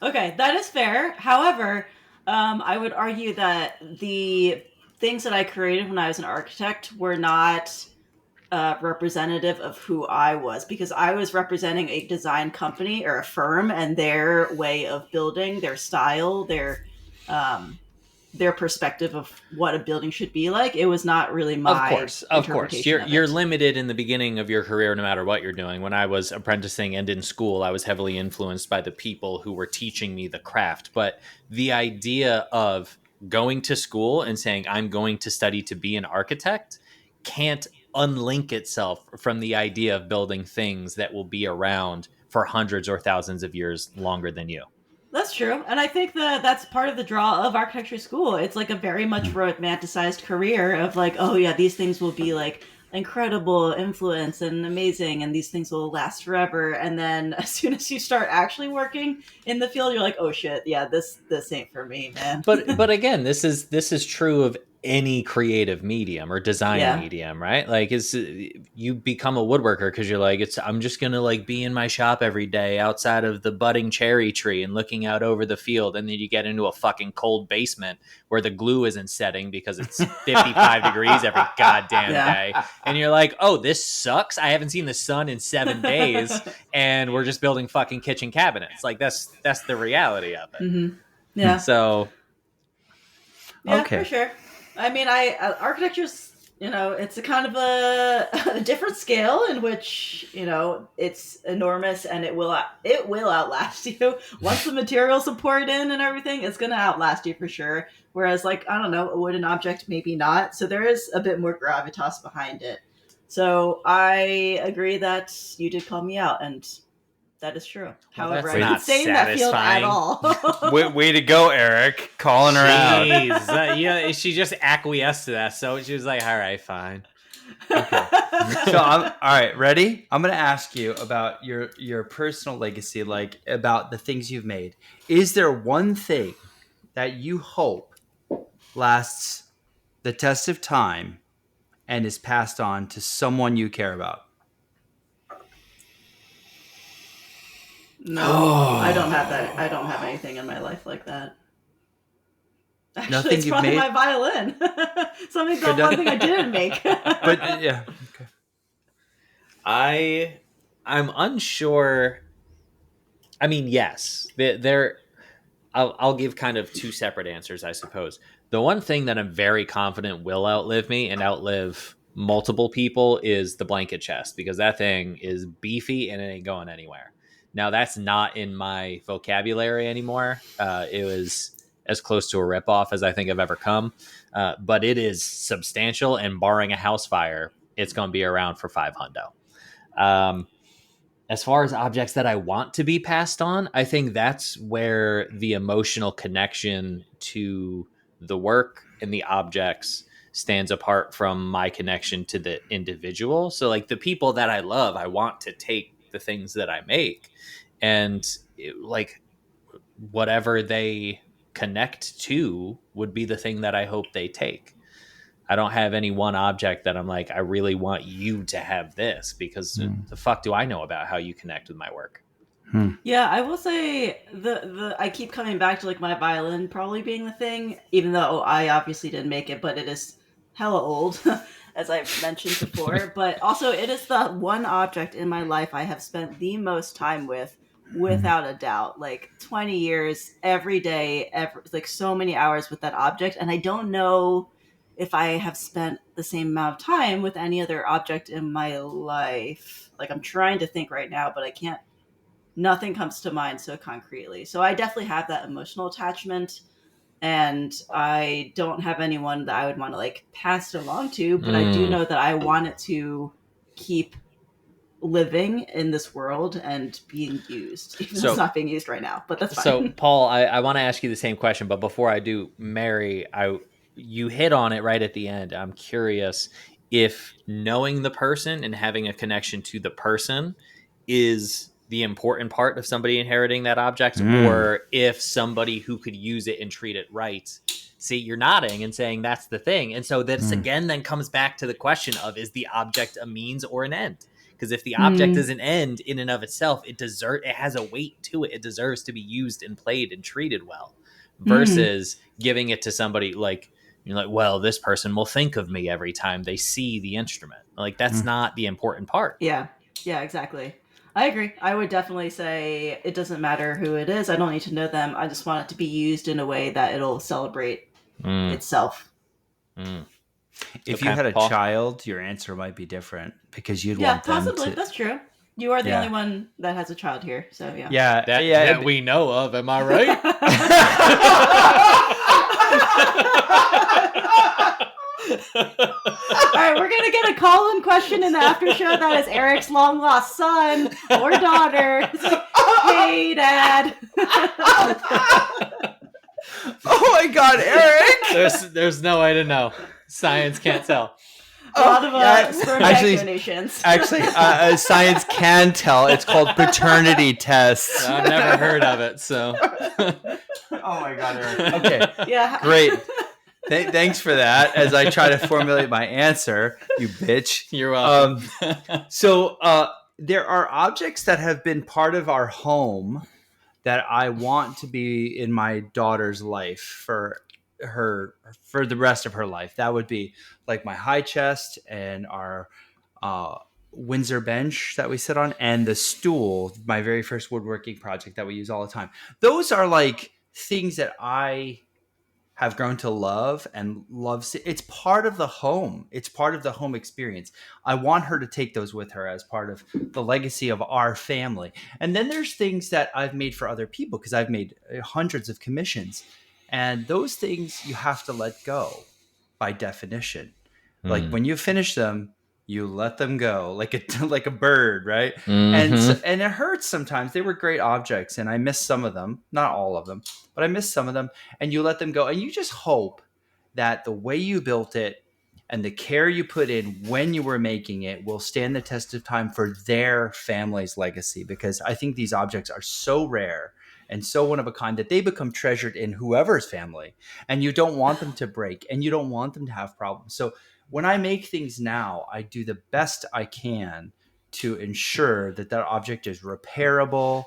Okay, that is fair. However, I would argue that the things that I created when I was an architect were not representative of who I was, because I was representing a design company or a firm and their way of building, their style, their perspective of what a building should be like. It was not really my Of course, you're of it. limited in the beginning of your career, no matter what you're doing. When I was apprenticing and in school, I was heavily influenced by the people who were teaching me the craft. But the idea of going to school and saying I'm going to study to be an architect can't unlink itself from the idea of building things that will be around for hundreds or thousands of years longer than you. That's true. And I think that that's part of the draw of architecture school. It's like a very much romanticized career of like, oh yeah, these things will be like incredible influence and amazing, and these things will last forever. And then as soon as you start actually working in the field, you're like, oh shit, yeah, this ain't for me, man. But again, this is true of any creative medium or design medium, right? Like, it's you become a woodworker because you're like, I'm just gonna like be in my shop every day outside of the budding cherry tree and looking out over the field, and then you get into a fucking cold basement where the glue isn't setting because it's 55 degrees every goddamn day, and you're like, oh, this sucks. I haven't seen the sun in 7 days, and we're just building fucking kitchen cabinets. Like, that's the reality of it. Mm-hmm. Yeah. So, yeah, okay, for sure. I mean, architecture's, it's a kind of a different scale in which, it's enormous, and it will outlast you. Once the materials are poured in and everything, it's going to outlast you for sure. Whereas, like, I don't know, a wooden object, maybe not. So there is a bit more gravitas behind it. So I agree that you did call me out, and that is true. Well, however, I didn't stay in that field at all. way to go, Eric. Calling her out. Yeah, she just acquiesced to that. So she was like, all right, fine. Okay. So, all right, ready? I'm going to ask you about your personal legacy, like about the things you've made. Is there one thing that you hope lasts the test of time and is passed on to someone you care about? No, I don't have that. I don't have anything in my life like that. Actually, Nothing it's probably made? My violin. One thing I didn't make. But yeah, okay. I'm unsure. I mean, yes, I'll give kind of two separate answers, I suppose. The one thing that I'm very confident will outlive me and outlive multiple people is the blanket chest, because that thing is beefy and it ain't going anywhere. Now, that's not in my vocabulary anymore. It was as close to a ripoff as I think I've ever come. But it is substantial, and barring a house fire, it's going to be around for $500. As far as objects that I want to be passed on, I think that's where the emotional connection to the work and the objects stands apart from my connection to the individual. So, like, the people that I love, I want to take the things that I make, and like whatever they connect to would be the thing that I hope they take. I don't have any one object that I'm like, I really want you to have this, because the fuck do I know about how you connect with my work? Yeah, I will say I keep coming back to like my violin probably being the thing, even though I obviously didn't make it, but it is hella old, as I've mentioned before. But also, it is the one object in my life I have spent the most time with without a doubt. Like 20 years, every day, like so many hours with that object. And I don't know if I have spent the same amount of time with any other object in my life. Like I'm trying to think right now, but I can't, nothing comes to mind so concretely. So I definitely have that emotional attachment, and I don't have anyone that I would want to like pass it along to, but I do know that I want it to keep living in this world and being used, even though it's not being used right now, but that's fine. So Paul, I want to ask you the same question, but before I do, Mary, you hit on it right at the end. I'm curious if knowing the person and having a connection to the person is the important part of somebody inheriting that object, or if somebody who could use it and treat it right. See, you're nodding and saying that's the thing. And so this again then comes back to the question of, is the object a means or an end? Because if the object is an end in and of itself, it has a weight to it. It deserves to be used and played and treated well, versus giving it to somebody like, you're like, well, this person will think of me every time they see the instrument. Like, that's not the important part. Yeah, exactly. I agree. I would definitely say it doesn't matter who it is. I don't need to know them. I just want it to be used in a way that it'll celebrate itself. If you had a child, your answer might be different, because you'd want them possibly. That's true. You are the only one that has a child here, so yeah. That we know of. Am I right? All right, we're gonna get a call-in question in the after show that is Eric's long-lost son or daughter. Hey, Dad. Oh my God, Eric! There's no way to know. Science can't tell. A lot of sperm bank donations. Actually, science can tell. It's called paternity tests. I've never heard of it, so. Oh my God, Eric. Okay. Yeah. Great. Thanks for that. As I try to formulate my answer, you bitch. You're welcome. So there are objects that have been part of our home that I want to be in my daughter's life for the rest of her life. That would be like my high chest and our Windsor bench that we sit on, and the stool, my very first woodworking project that we use all the time. Those are like things that I have grown to love and love. It's part of the home. It's part of the home experience. I want her to take those with her as part of the legacy of our family. And then there's things that I've made for other people, because I've made hundreds of commissions. And those things you have to let go by definition. Like when you finish them, you let them go like a bird, right? And it hurts sometimes. They were great objects, and I miss some of them, not all of them, but I miss some of them. And you let them go, and you just hope that the way you built it and the care you put in when you were making it will stand the test of time for their family's legacy. Because I think these objects are so rare and so one of a kind that they become treasured in whoever's family, and you don't want them to break, and you don't want them to have problems. So when I make things now, I do the best I can to ensure that that object is repairable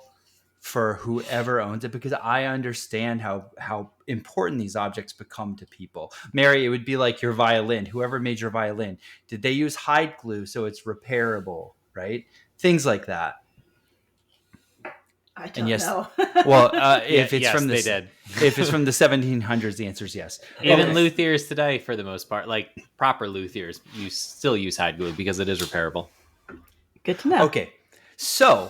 for whoever owns it, because I understand how important these objects become to people. Mary, it would be like your violin. Whoever made your violin, did they use hide glue so it's repairable, right? Things like that. I don't know. Well, if it's from they did. If it's from the 1700s, the answer is yes. Even luthiers today, for the most part, like proper luthiers, you still use hide glue because it is repairable. Good to know. Okay, so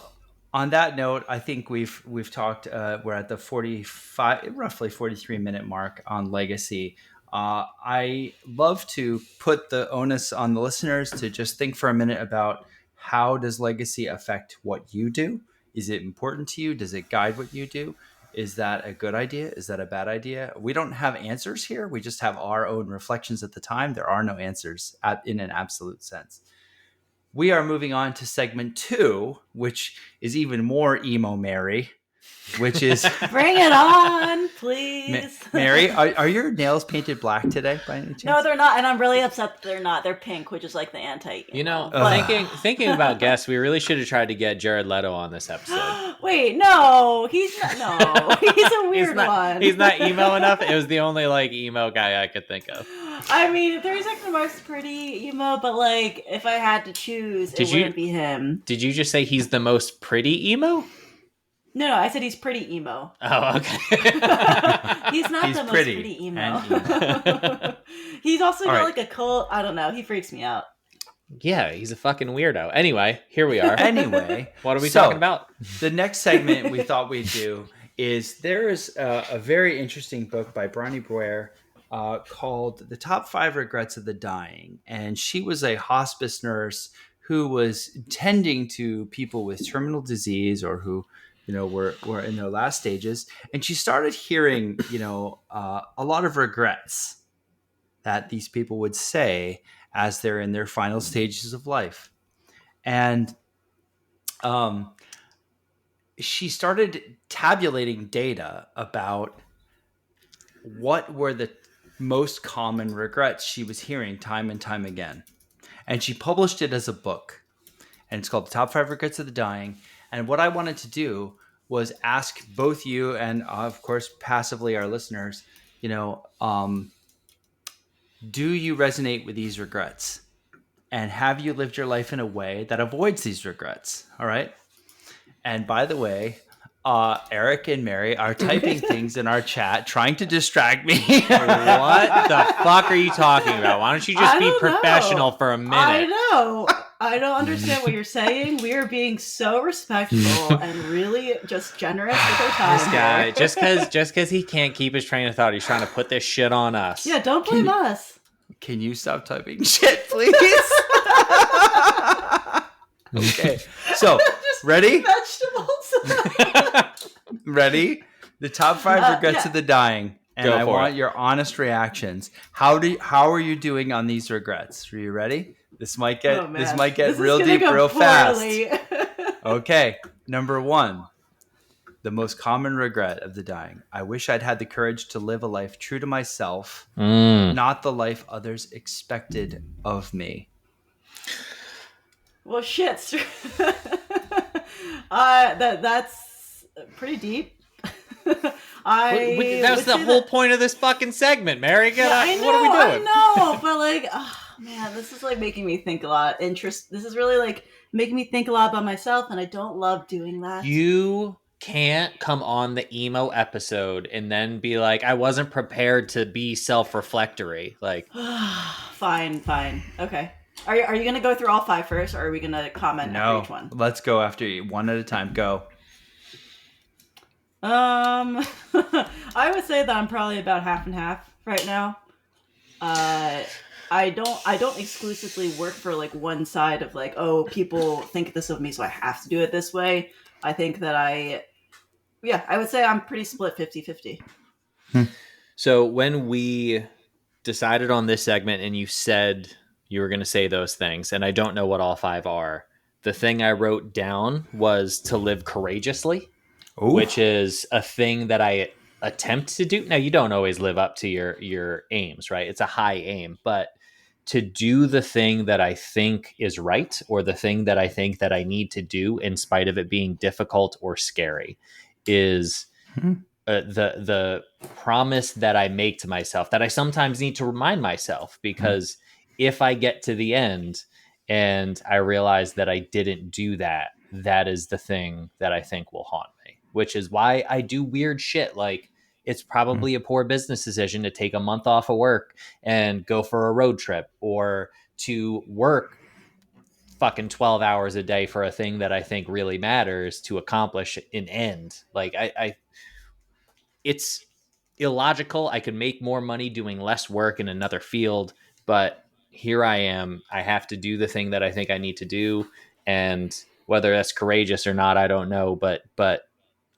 on that note, I think we've talked. We're at the roughly 43-minute mark on legacy. I love to put the onus on the listeners to just think for a minute about, how does legacy affect what you do? Is it important to you? Does it guide what you do? Is that a good idea? Is that a bad idea? We don't have answers here. We just have our own reflections at the time. There are no answers in an absolute sense. We are moving on to segment 2, which is even more emo Mary, which is... Bring it on, please. Mary, are your nails painted black today by any chance? No, they're not, and I'm really upset that they're not. They're pink, which is like the anti. You know, thinking about guests, we really should have tried to get Jared Leto on this episode. Wait, no, he's not. No, he's a weird one. He's not emo enough. It was the only like emo guy I could think of. I mean, there's like the most pretty emo, but like if I had to choose, it wouldn't be him. Did you just say he's the most pretty emo? No, I said he's pretty emo. Oh, okay. He's not He's the most pretty pretty emo. and He's also All got right. like a cult. I don't know. He freaks me out. Yeah, he's a fucking weirdo. Anyway, here we are. Anyway, What are we so talking about? the next segment we thought we'd do is there is a very interesting book by Bronnie Ware called The Top 5 Regrets of the Dying. And she was a hospice nurse who was tending to people with terminal disease or who, were in their last stages. And she started hearing, a lot of regrets that these people would say as they're in their final stages of life. And um, she started tabulating data about what were the most common regrets she was hearing time and time again. And she published it as a book. And it's called The Top 5 Regrets of the Dying. And what I wanted to do was ask both you and, of course, passively our listeners, do you resonate with these regrets? And have you lived your life in a way that avoids these regrets? All right. And by the way, Eric and Mary are typing things in our chat, trying to distract me. What the fuck are you talking about? Why don't you just be professional for a minute? I know. I don't understand what you're saying. We are being so respectful and really just generous with our time. This guy, just because he can't keep his train of thought, he's trying to put this shit on us. Yeah, don't blame us. Can you stop typing shit, please? Okay. So, ready? Vegetables. Ready? The top 5 regrets of the dying. And Go I for want it. your honest reactions. How are you doing on these regrets? Are you ready? This might get real deep real fast. Okay. Number 1. The most common regret of the dying. I wish I'd had the courage to live a life true to myself, not the life others expected of me. Well, shit. That's pretty deep. That's the whole point of this fucking segment, Mary. I know, what are we doing? I know, but like, oh, man, this is like making me think a lot. This is really like making me think a lot about myself, and I don't love doing that. You can't come on the emo episode and then be like, I wasn't prepared to be self-reflectory. Like, fine, okay. Are you gonna go through all 5 first, or are we gonna comment after each one? Let's go after you, one at a time. Go. I would say that I'm probably about half and half right now. I don't exclusively work for like one side of like, oh, people think this of me, so I have to do it this way. I think that I would say I'm pretty split 50-50. So when we decided on this segment and you said you were going to say those things, and I don't know what all 5 are, the thing I wrote down was to live courageously. Ooh. Which is a thing that I attempt to do. Now, you don't always live up to your aims, right? It's a high aim, but to do the thing that I think is right, or the thing that I think that I need to do in spite of it being difficult or scary, is the promise that I make to myself, that I sometimes need to remind myself, because if I get to the end and I realize that I didn't do that, that is the thing that I think will haunt me. Which is why I do weird shit. Like, it's probably a poor business decision to take a month off of work and go for a road trip, or to work fucking 12 hours a day for a thing that I think really matters to accomplish an end. Like, it's illogical. I could make more money doing less work in another field, but here I am. I have to do the thing that I think I need to do. And whether that's courageous or not, I don't know, but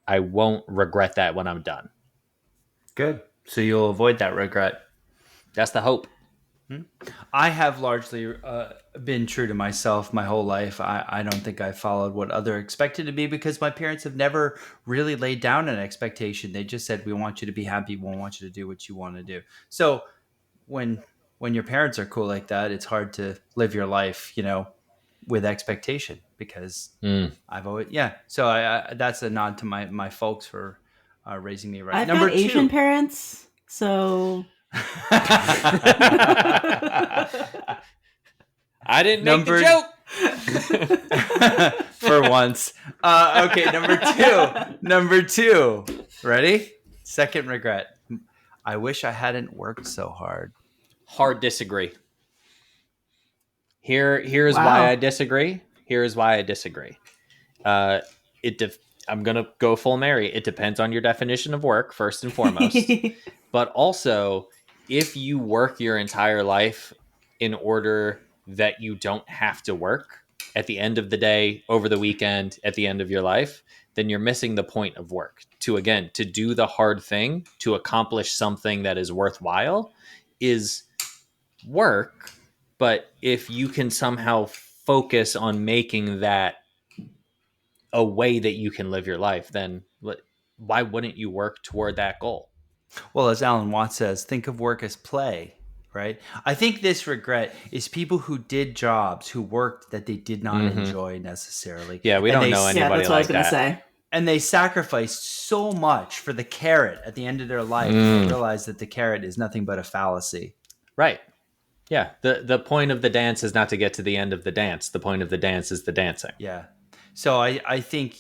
I won't regret that when I'm done. Good. So you'll avoid that regret. That's the hope. I have largely been true to myself my whole life. I don't think I followed what other expected to be, because my parents have never really laid down an expectation. They just said, we want you to be happy. We want you to do what you want to do. So when your parents are cool like that, it's hard to live your life, with expectation, because I've always, So that's a nod to my folks for raising me right. I've got Asian parents, so I didn't make the joke. For once. Okay, number two. Ready? Second regret. I wish I hadn't worked so hard. Hard disagree. Here's why I Wow. disagree. Here's why I disagree. Uh, I'm gonna go full Mary. It depends on your definition of work, first and foremost, but also if you work your entire life in order that you don't have to work at the end of the day, over the weekend, at the end of your life, then you're missing the point of work. To do the hard thing, to accomplish something that is worthwhile, is work. But if you can somehow focus on making that a way that you can live your life, then why wouldn't you work toward that goal? Well, as Alan Watts says, think of work as play, right? I think this regret is people who did jobs, who worked that they did not enjoy necessarily. Yeah, we don't know Yeah, anybody that's what I like was going to that. say. And they sacrificed so much for the carrot at the end of their life. They realized that the carrot is nothing but a fallacy. Right. Yeah. The point of the dance is not to get to the end of the dance. The point of the dance is the dancing. Yeah. So I think,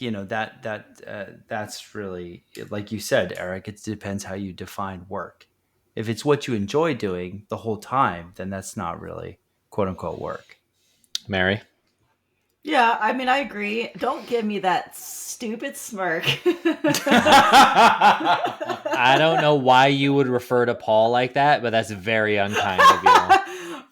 that's really, like you said, Eric, it depends how you define work. If it's what you enjoy doing the whole time, then that's not really quote unquote work. Mary? Yeah, I mean, I agree. Don't give me that stupid smirk. I don't know why you would refer to Paul like that, but that's very unkind of you.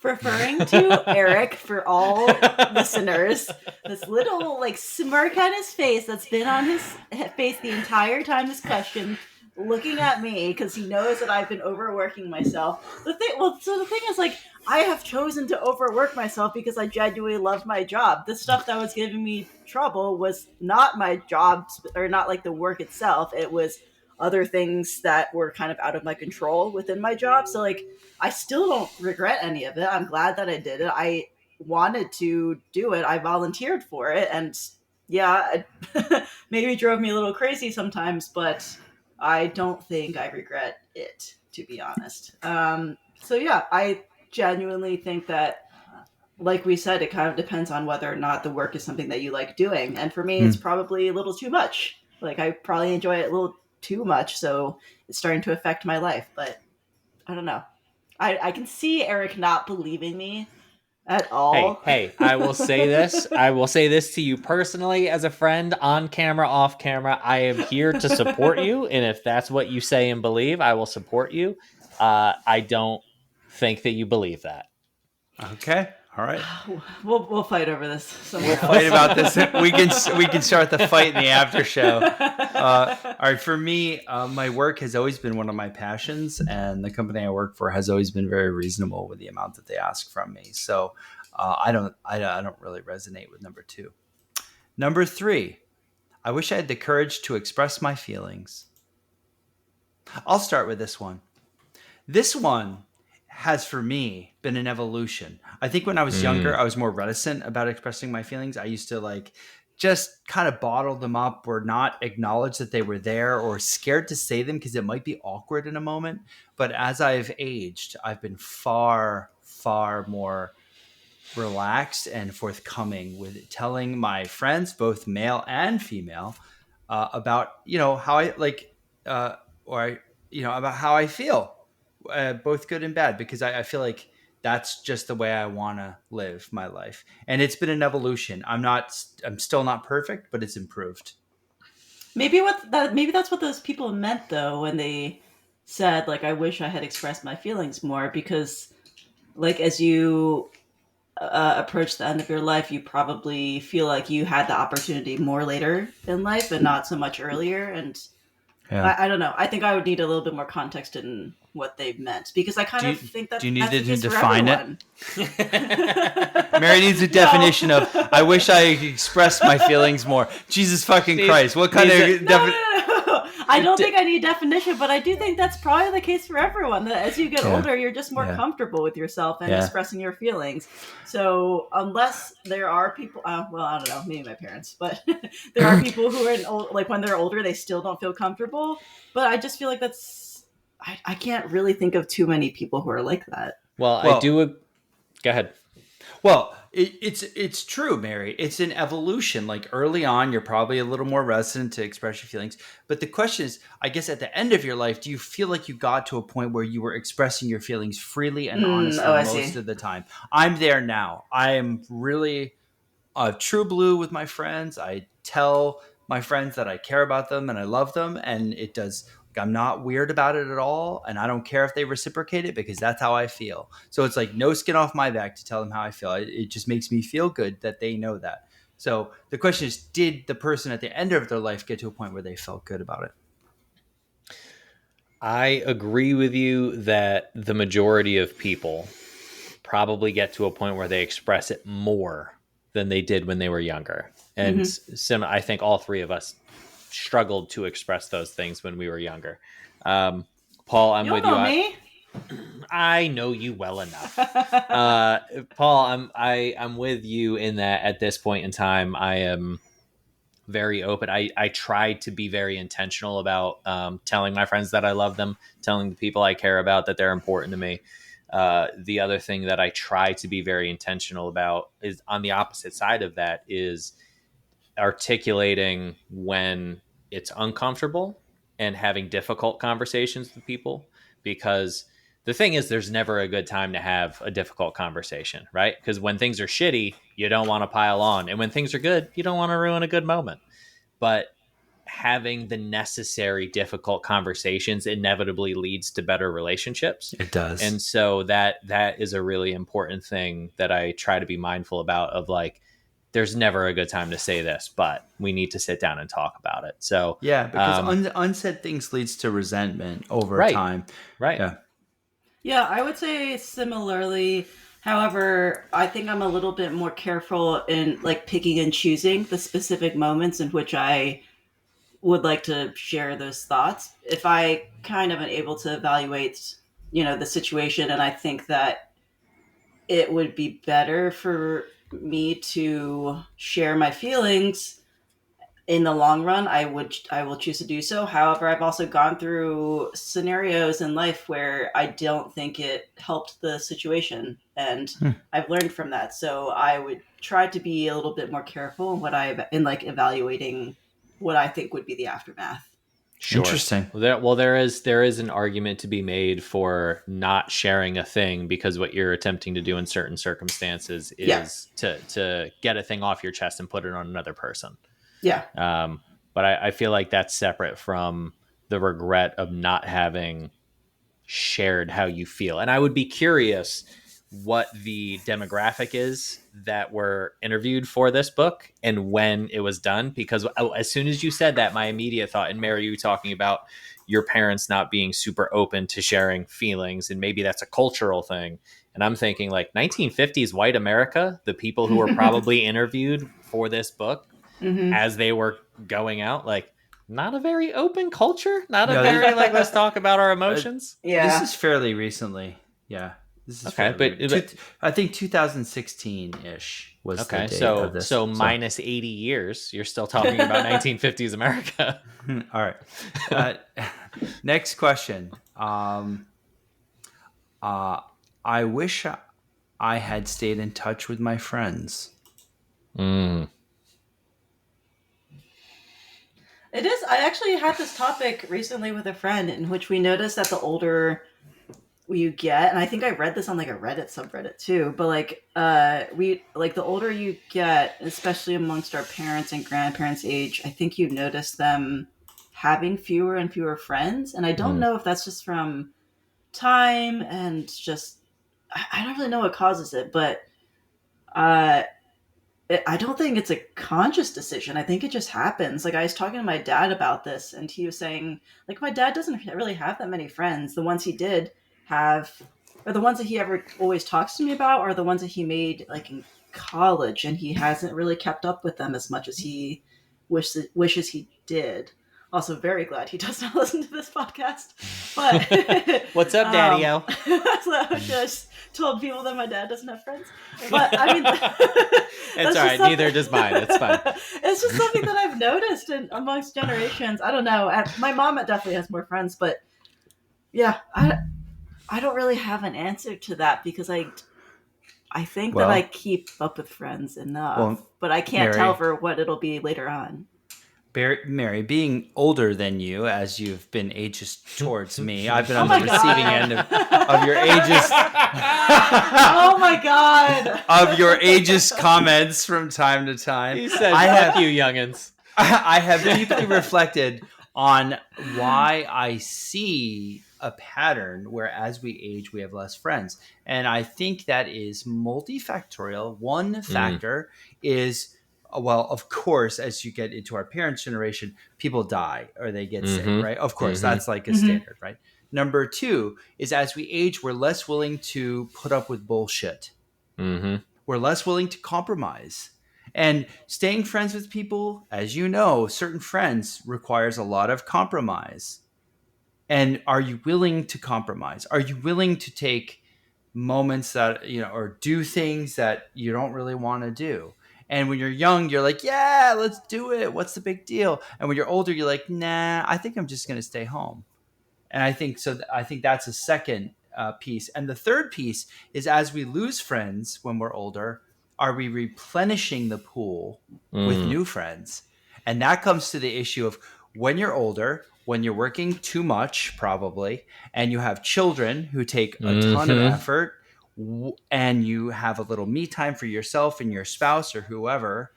Referring to Eric for all listeners, this little like smirk on his face that's been on his face the entire time this question, looking at me because he knows that I've been overworking myself. The thing is, like, I have chosen to overwork myself because I genuinely love my job. The stuff that was giving me trouble was not my job, or not like the work itself. It was other things that were kind of out of my control within my job. So like, I still don't regret any of it. I'm glad that I did it. I wanted to do it. I volunteered for it. And yeah, it maybe drove me a little crazy sometimes, but I don't think I regret it, to be honest. So yeah, I genuinely think that, like we said, it kind of depends on whether or not the work is something that you like doing. And for me, it's probably a little too much. Like, I probably enjoy it a little too much, so it's starting to affect my life. But I don't know. I can see Eric not believing me at all. Hey, I will say this. I will say this to you personally as a friend, on camera, off camera. I am here to support you. And if that's what you say and believe, I will support you. I don't think that you believe that. Okay. All right. We'll fight over this somewhere else. Fight about this. We can start the fight in the after show. All right. For me, my work has always been one of my passions, and the company I work for has always been very reasonable with the amount that they ask from me. So I don't really resonate with number two. Number three, I wish I had the courage to express my feelings. I'll start with this one. This one has, for me, been an evolution. I think when I was younger, I was more reticent about expressing my feelings. I used to just kind of bottle them up or not acknowledge that they were there, or scared to say them because it might be awkward in a moment. But as I've aged, I've been far, far more relaxed and forthcoming with telling my friends, both male and female, about how I about how I feel, both good and bad, because I feel like that's just the way I want to live my life. And it's been an evolution. I'm still not perfect, but it's improved. Maybe that's what those people meant, though, when they said, like, I wish I had expressed my feelings more, because, like, as you approach the end of your life, you probably feel like you had the opportunity more later in life and not so much earlier. And Yeah. I don't know. I think I would need a little bit more context in what they meant, because I kind of think that do you need that's the to case for define everyone. Mary needs a definition of, I wish I expressed my feelings more. Jesus fucking Christ. What kind of No. I don't think I need a definition, but I do think that's probably the case for everyone. That as you get older, you're just more comfortable with yourself and expressing your feelings. So unless there are people, well, I don't know, maybe my parents, but there are people who are when they're older, they still don't feel comfortable. But I just feel like I can't really think of too many people who are like that. Well, I do. Go ahead. Well, It's true, Mary. It's an evolution. Like early on, you're probably a little more reticent to express your feelings. But the question is, I guess at the end of your life, do you feel like you got to a point where you were expressing your feelings freely and honestly Oh, I most see. of the time? I'm there now. I am really true blue with my friends. I tell my friends that I care about them and I love them, and it does. Like, I'm not weird about it at all, and I don't care if they reciprocate it because that's how I feel. So it's like no skin off my back to tell them how I feel. It just makes me feel good that they know that. So the question is, did the person at the end of their life get to a point where they felt good about it? I agree with you that the majority of people probably get to a point where they express it more than they did when they were younger. And I think all three of us struggled to express those things when we were younger. Paul, I'm You don't with you. know me. I know you well enough. Paul, I'm with you in that at this point in time, I am very open. I try to be very intentional about telling my friends that I love them, telling the people I care about that they're important to me. The other thing that I try to be very intentional about is on the opposite side of that is articulating when it's uncomfortable and having difficult conversations with people, because the thing is there's never a good time to have a difficult conversation, right? Because when things are shitty, you don't want to pile on, and when things are good, you don't want to ruin a good moment. But having the necessary difficult conversations inevitably leads to better relationships. It does. And so that is a really important thing that I try to be mindful about, of like, there's never a good time to say this, but we need to sit down and talk about it. So Yeah, because unsaid things leads to resentment over right, time. right. Yeah. Yeah, I would say similarly. However, I think I'm a little bit more careful in like picking and choosing the specific moments in which I would like to share those thoughts. If I kind of am able to evaluate, the situation, and I think that it would be better for me to share my feelings in the long run, I will choose to do so. However, I've also gone through scenarios in life where I don't think it helped the situation, and Hmm. I've learned from that. So I would try to be a little bit more careful in like evaluating what I think would be the aftermath. Sure. Interesting. There is an argument to be made for not sharing a thing, because what you're attempting to do in certain circumstances Yeah, is to get a thing off your chest and put it on another person. yeah. But I feel like that's separate from the regret of not having shared how you feel. And I would be curious what the demographic is that were interviewed for this book and when it was done, because as soon as you said that, my immediate thought, and Mary, you talking about your parents not being super open to sharing feelings, and maybe that's a cultural thing. And I'm thinking like 1950s white America, the people who were probably interviewed for this book Hmm. as they were going out, like, not a very open culture, not a No, very like, let's talk about our emotions. this Yeah. is fairly recently. Yeah, this is Okay, fairly. but I think 2016 ish was the okay, date of this. so minus 80 years, you're still talking about 1950s America. All right. Uh, next question. Uh, I wish I had stayed in touch with my friends. Mm. It is. I actually had this topic recently with a friend in which we noticed that the older you get, and I think I read this on like a Reddit subreddit too, but like we like the older you get, especially amongst our parents and grandparents age, I think you notice them having fewer and fewer friends. And I don't Mm. know if that's just from time and just I don't really know what causes it, but uh I don't think it's a conscious decision. I think it just happens. Like I was talking to my dad about this, and he was saying, like, my dad doesn't really have that many friends. The ones he did have, or the ones that he ever always talks to me about, are the ones that he made like in college, and he hasn't really kept up with them as much as he wishes he did. Also, very glad he does not listen to this podcast. But What's up, Daddy-O? so I just told people that my dad doesn't have friends. But I mean, It's all right. Neither does mine. It's fine. It's just something that I've noticed amongst generations. I don't know. My mom definitely has more friends, but yeah, I don't really have an answer to that because I think that I Well, keep up with friends enough, well, but I can't tell Mary, for what it'll be later on. Mary, being older than you, as you've been ageist towards me, I've been Oh on the my receiving god! end of your ageist Oh my god! of your ageist comments from time to time. He said, I "Fuck have you, youngins." I have deeply reflected on why I see a pattern where as we age we have less friends. And I think that is multifactorial. One Mm. factor is well, of course, as you get into our parents' generation, people die or they get sick, Mm-hmm. right? Of course, Mm-hmm. that's like a Mm-hmm. standard, right? Number two is as we age, we're less willing to put up with bullshit. Mm-hmm. We're less willing to compromise. And staying friends with people, as you know, certain friends requires a lot of compromise. And are you willing to compromise? Are you willing to take moments that, or do things that you don't really want to do? And when you're young, you're like, yeah, let's do it. What's the big deal? And when you're older, you're like, nah, I think I'm just going to stay home. And I think so. I think that's a second piece. And the third piece is as we lose friends when we're older, are we replenishing the pool with Mm. new friends? And that comes to the issue of when you're older, when you're working too much, probably, and you have children who take a ton of Mm-hmm. effort, and you have a little me time for yourself and your spouse or whoever,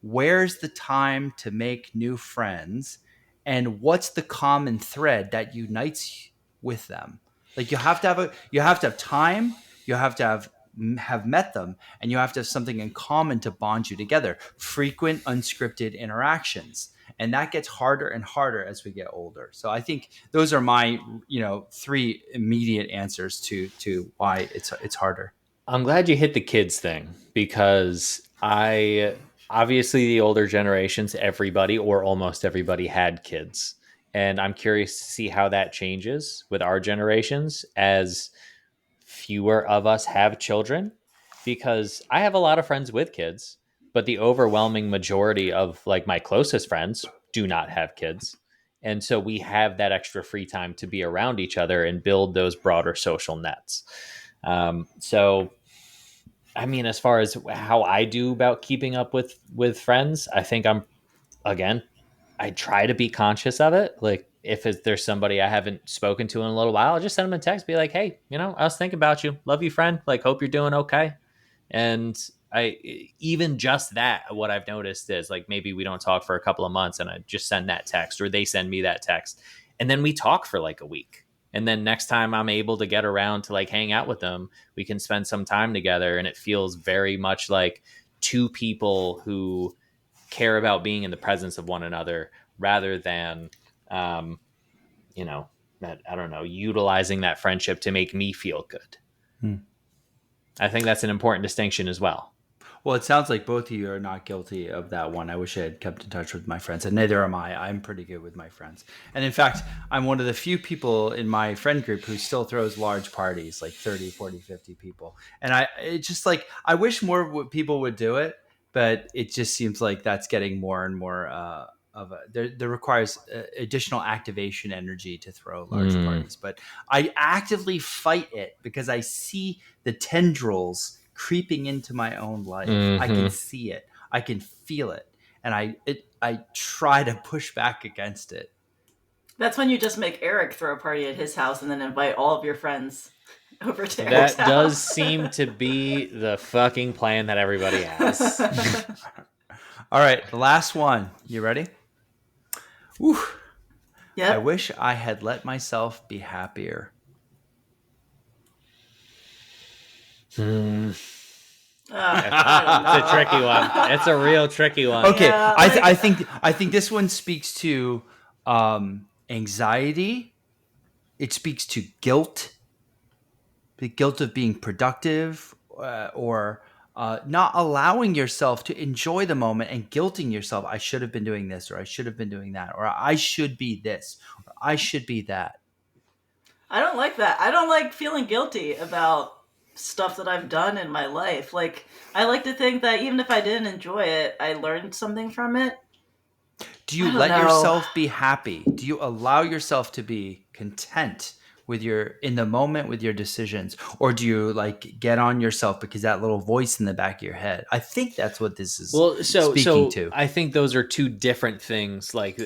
where's the time to make new friends, and what's the common thread that unites with them? Like you have to have time, you have to have met them, and you have to have something in common to bond you together, frequent unscripted interactions. And that gets harder and harder as we get older. So I think those are my three immediate answers to why it's harder. I'm glad you hit the kids thing because I obviously the older generations, everybody or almost everybody had kids. And I'm curious to see how that changes with our generations as fewer of us have children because I have a lot of friends with kids, but the overwhelming majority of like my closest friends do not have kids. And so we have that extra free time to be around each other and build those broader social nets. So I mean, as far as how I do about keeping up with friends, I think I'm again, I try to be conscious of it. Like if there's somebody I haven't spoken to in a little while, I'll just send them a text, be like, "Hey, I was thinking about you. Love you, friend. Like, hope you're doing okay." And I even just that, what I've noticed is like maybe we don't talk for a couple of months, and I just send that text, or they send me that text, and then we talk for like a week. And then next time I'm able to get around to like hang out with them, we can spend some time together, and it feels very much like two people who care about being in the presence of one another rather than um, that I don't know, utilizing that friendship to make me feel good. Hmm. I think that's an important distinction as well. Well, it sounds like both of you are not guilty of that one. I wish I had kept in touch with my friends, and neither am I. I'm pretty good with my friends. And in fact, I'm one of the few people in my friend group who still throws large parties, like 30, 40, 50 people. And it's just like, I wish more people would do it, but it just seems like that's getting more and more there requires additional activation energy to throw large Mm. parties. But I actively fight it because I see the tendrils creeping into my own life. I can Mm-hmm. see it. I can feel it. And I try to push back against it. That's when you just make Eric throw a party at his house and then invite all of your friends over to Eric's That does house. seem to be the fucking plan that everybody has. All right, the last one. You ready? Whew. I Yep. wish I had let myself be happier. Hmm. I It's a tricky one. It's a real tricky one. Okay, Yeah, I think this one speaks to anxiety. It speaks to guilt, the guilt of being productive, or not allowing yourself to enjoy the moment and guilting yourself. I should have been doing this, or I should have been doing that, or I should be this, or I should be that. I don't like that. I don't like feeling guilty about stuff that I've done in my life. Like, I like to think that even if I didn't enjoy it, I learned something from it. Do I you don't let know. yourself be happy? Do you allow yourself to be content with your in the moment with your decisions, or do you like get on yourself because that little voice in the back of your head? I think that's what this is Well, so speaking so to. I think those are two different things. Like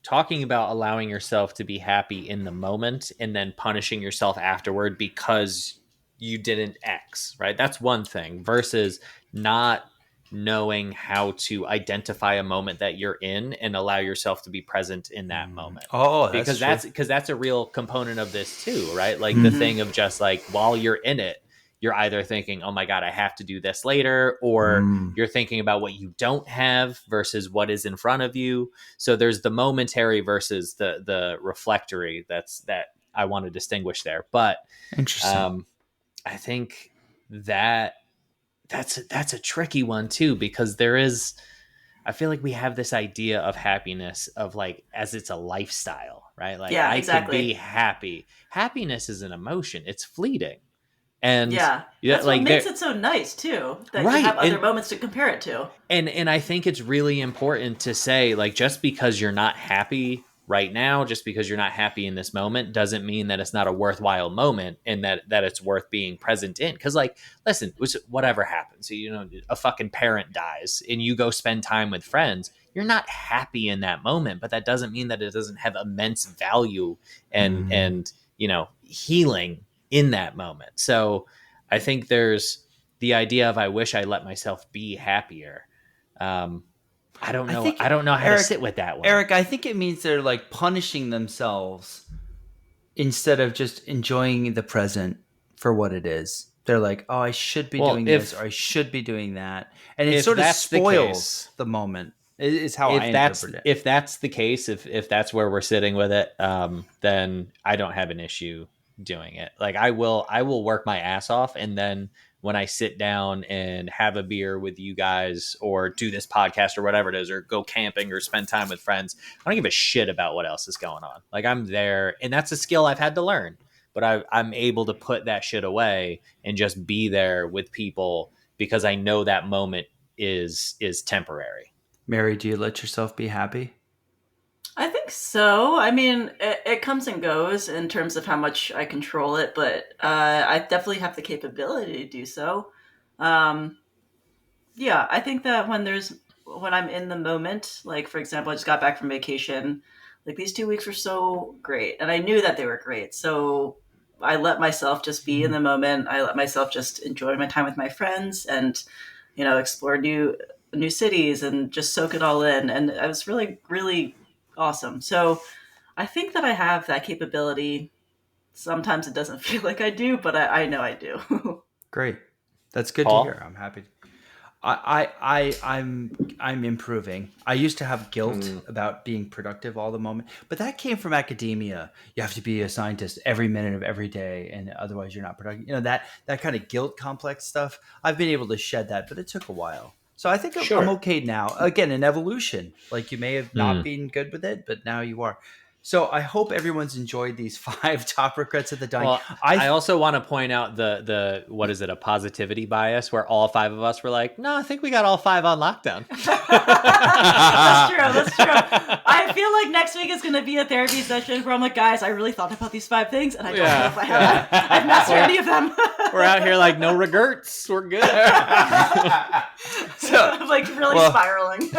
talking about allowing yourself to be happy in the moment and then punishing yourself afterward because you didn't X, right? That's one thing versus not knowing how to identify a moment that you're in and allow yourself to be present in that moment. Oh, that's Because true. that's a real component of this too, right? Like the Mhm. thing of just like while you're in it, you're either thinking, "Oh my god, I have to do this later," or Mm. you're thinking about what you don't have versus what is in front of you. So there's the momentary versus the reflectory. That I want to distinguish there. But Interesting. um, I think that that's a tricky one too, because there is, I feel like we have this idea of happiness of like as it's a lifestyle, right? Like Yeah, I could be exactly. happy. Happiness is an emotion. It's fleeting. And Yeah. yeah, That's what like makes there, it so nice too, that you right. have other moments to compare it to. And I think it's really important to say, like, just because you're not happy right now, just because you're not happy in this moment, doesn't mean that it's not a worthwhile moment and that it's worth being present in. Because, like, listen, whatever happens, you know, a fucking parent dies and you go spend time with friends. You're not happy in that moment, but that doesn't mean that it doesn't have immense value Mm. and you know healing in that moment. So I think there's the idea of I wish I let myself be happier. um, I don't I know. think I don't know how to Eric, sit with that one. Eric, I think it means they're like punishing themselves instead of just enjoying the present for what it is. They're like, "Oh, I should be Well, doing this or I should be doing that." And it if sort of that's the spoils case, the moment. Is how I interpret it. if that's the case, if that's where we're sitting with it, then I don't have an issue doing it. Like I will work my ass off, and then when I sit down and have a beer with you guys, or do this podcast, or whatever it is, or go camping, or spend time with friends, I don't give a shit about what else is going on. Like I'm there, and that's a skill I've had to learn. But I'm able to put that shit away and just be there with people because I know that moment is temporary. Mary, do you let yourself be happy? I think so. I mean, it comes and goes in terms of how much I control it, but I definitely have the capability to do so. Um, yeah, I think that when I'm in the moment, like for example, I just got back from vacation. Like these 2 weeks were so great, and I knew that they were great. So I let myself just be in the moment. I let myself just enjoy my time with my friends, and explore new cities and just soak it all in. And it was really really awesome. So I think that I have that capability. Sometimes it doesn't feel like I do, but I know I do. Great. That's good to hear. Paul? I'm happy. I'm improving. I used to have guilt Mm. about being productive all the moment, but that came from academia. You have to be a scientist every minute of every day, and otherwise you're not productive. You know that kind of guilt complex stuff. I've been able to shed that, but it took a while. So I think I'm Sure. okay now. Again, an evolution. Like you may have not Mm. been good with it, but now you are. So I hope everyone's enjoyed these 5 top regrets of the dying. Well, I also want to point out the what is it, a positivity bias, where all 5 of us were like, no, I think we got all 5 on lockdown. That's true. That's true. I feel like next week is going to be a therapy session where I'm like, guys, I really thought about these 5 things, and I don't know if I've mastered any of them. We're out here like no regrets. We're good. So I'm like really spiraling.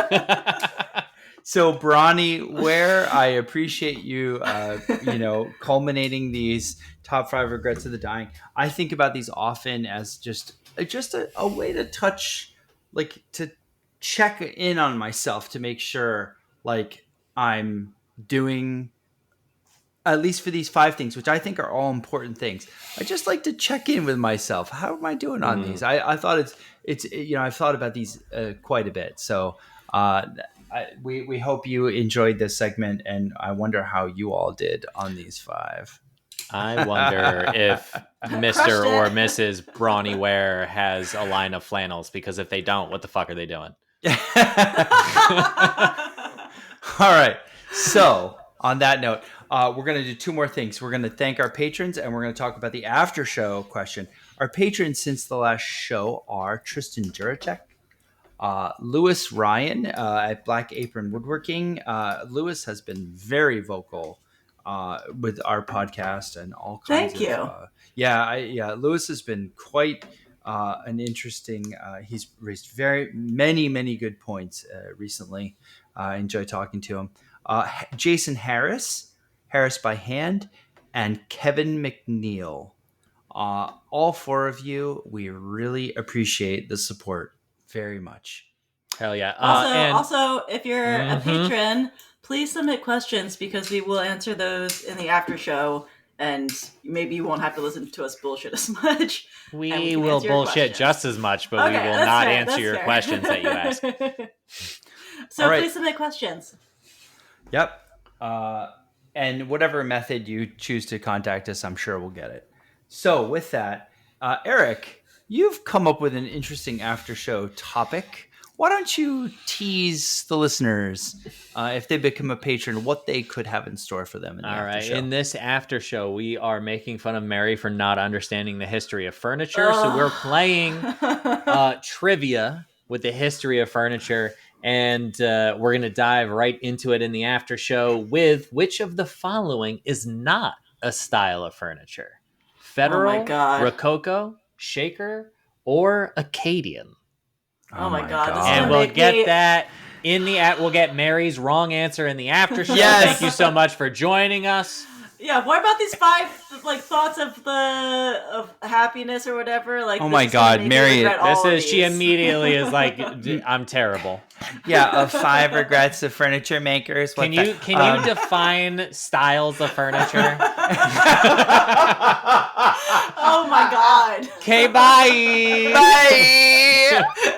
So, Bronny, where I appreciate you, culminating these top 5 regrets of the dying. I think about these often as just a way to touch, like to check in on myself to make sure, like I'm doing at least for these 5 things, which I think are all important things. I just like to check in with myself. How am I doing on these? I thought it's I've thought about these quite a bit. So. We hope you enjoyed this segment, and I wonder how you all did on these 5. I wonder if Mr. or Mrs. Brawny Ware has a line of flannels, because if they don't, what the fuck are they doing? All right. So, on that note, we're going to do 2 more things. We're going to thank our patrons, and we're going to talk about the after show question. Our patrons since the last show are Tristan Juracek, Lewis Ryan at Black Apron Woodworking. Lewis has been very vocal with our podcast and all kinds Thank you. Lewis has been quite an interesting. He's raised many good points recently. I enjoy talking to him. Jason Harris by hand, and Kevin McNeil. All four of you, we really appreciate the support very much. Hell yeah. Also, if you're a patron, please submit questions because we will answer those in the after show, and maybe you won't have to listen to us bullshit as much. We will bullshit just as much, but we will not answer your questions that you ask. So please submit questions. Yep. And whatever method you choose to contact us, I'm sure we'll get it. So with that, Eric, you've come up with an interesting after show topic. Why don't you tease the listeners, if they become a patron, what they could have in store for them in the after show? In this after show, we are making fun of Mary for not understanding the history of furniture. So we're playing trivia with the history of furniture. And we're going to dive right into it in the after show with which of the following is not a style of furniture? Federal, Rococo, Shaker, or Acadian? Oh my God. And we'll get that in the we'll get Mary's wrong answer in the after show. Yes. Thank you so much for joining us. Yeah, what about these 5 thoughts of happiness or whatever? Like, oh my God, Mary! She immediately is like, I'm terrible. Yeah, 5 regrets of furniture makers. Can you define styles of furniture? Oh my God. Okay, bye. Bye.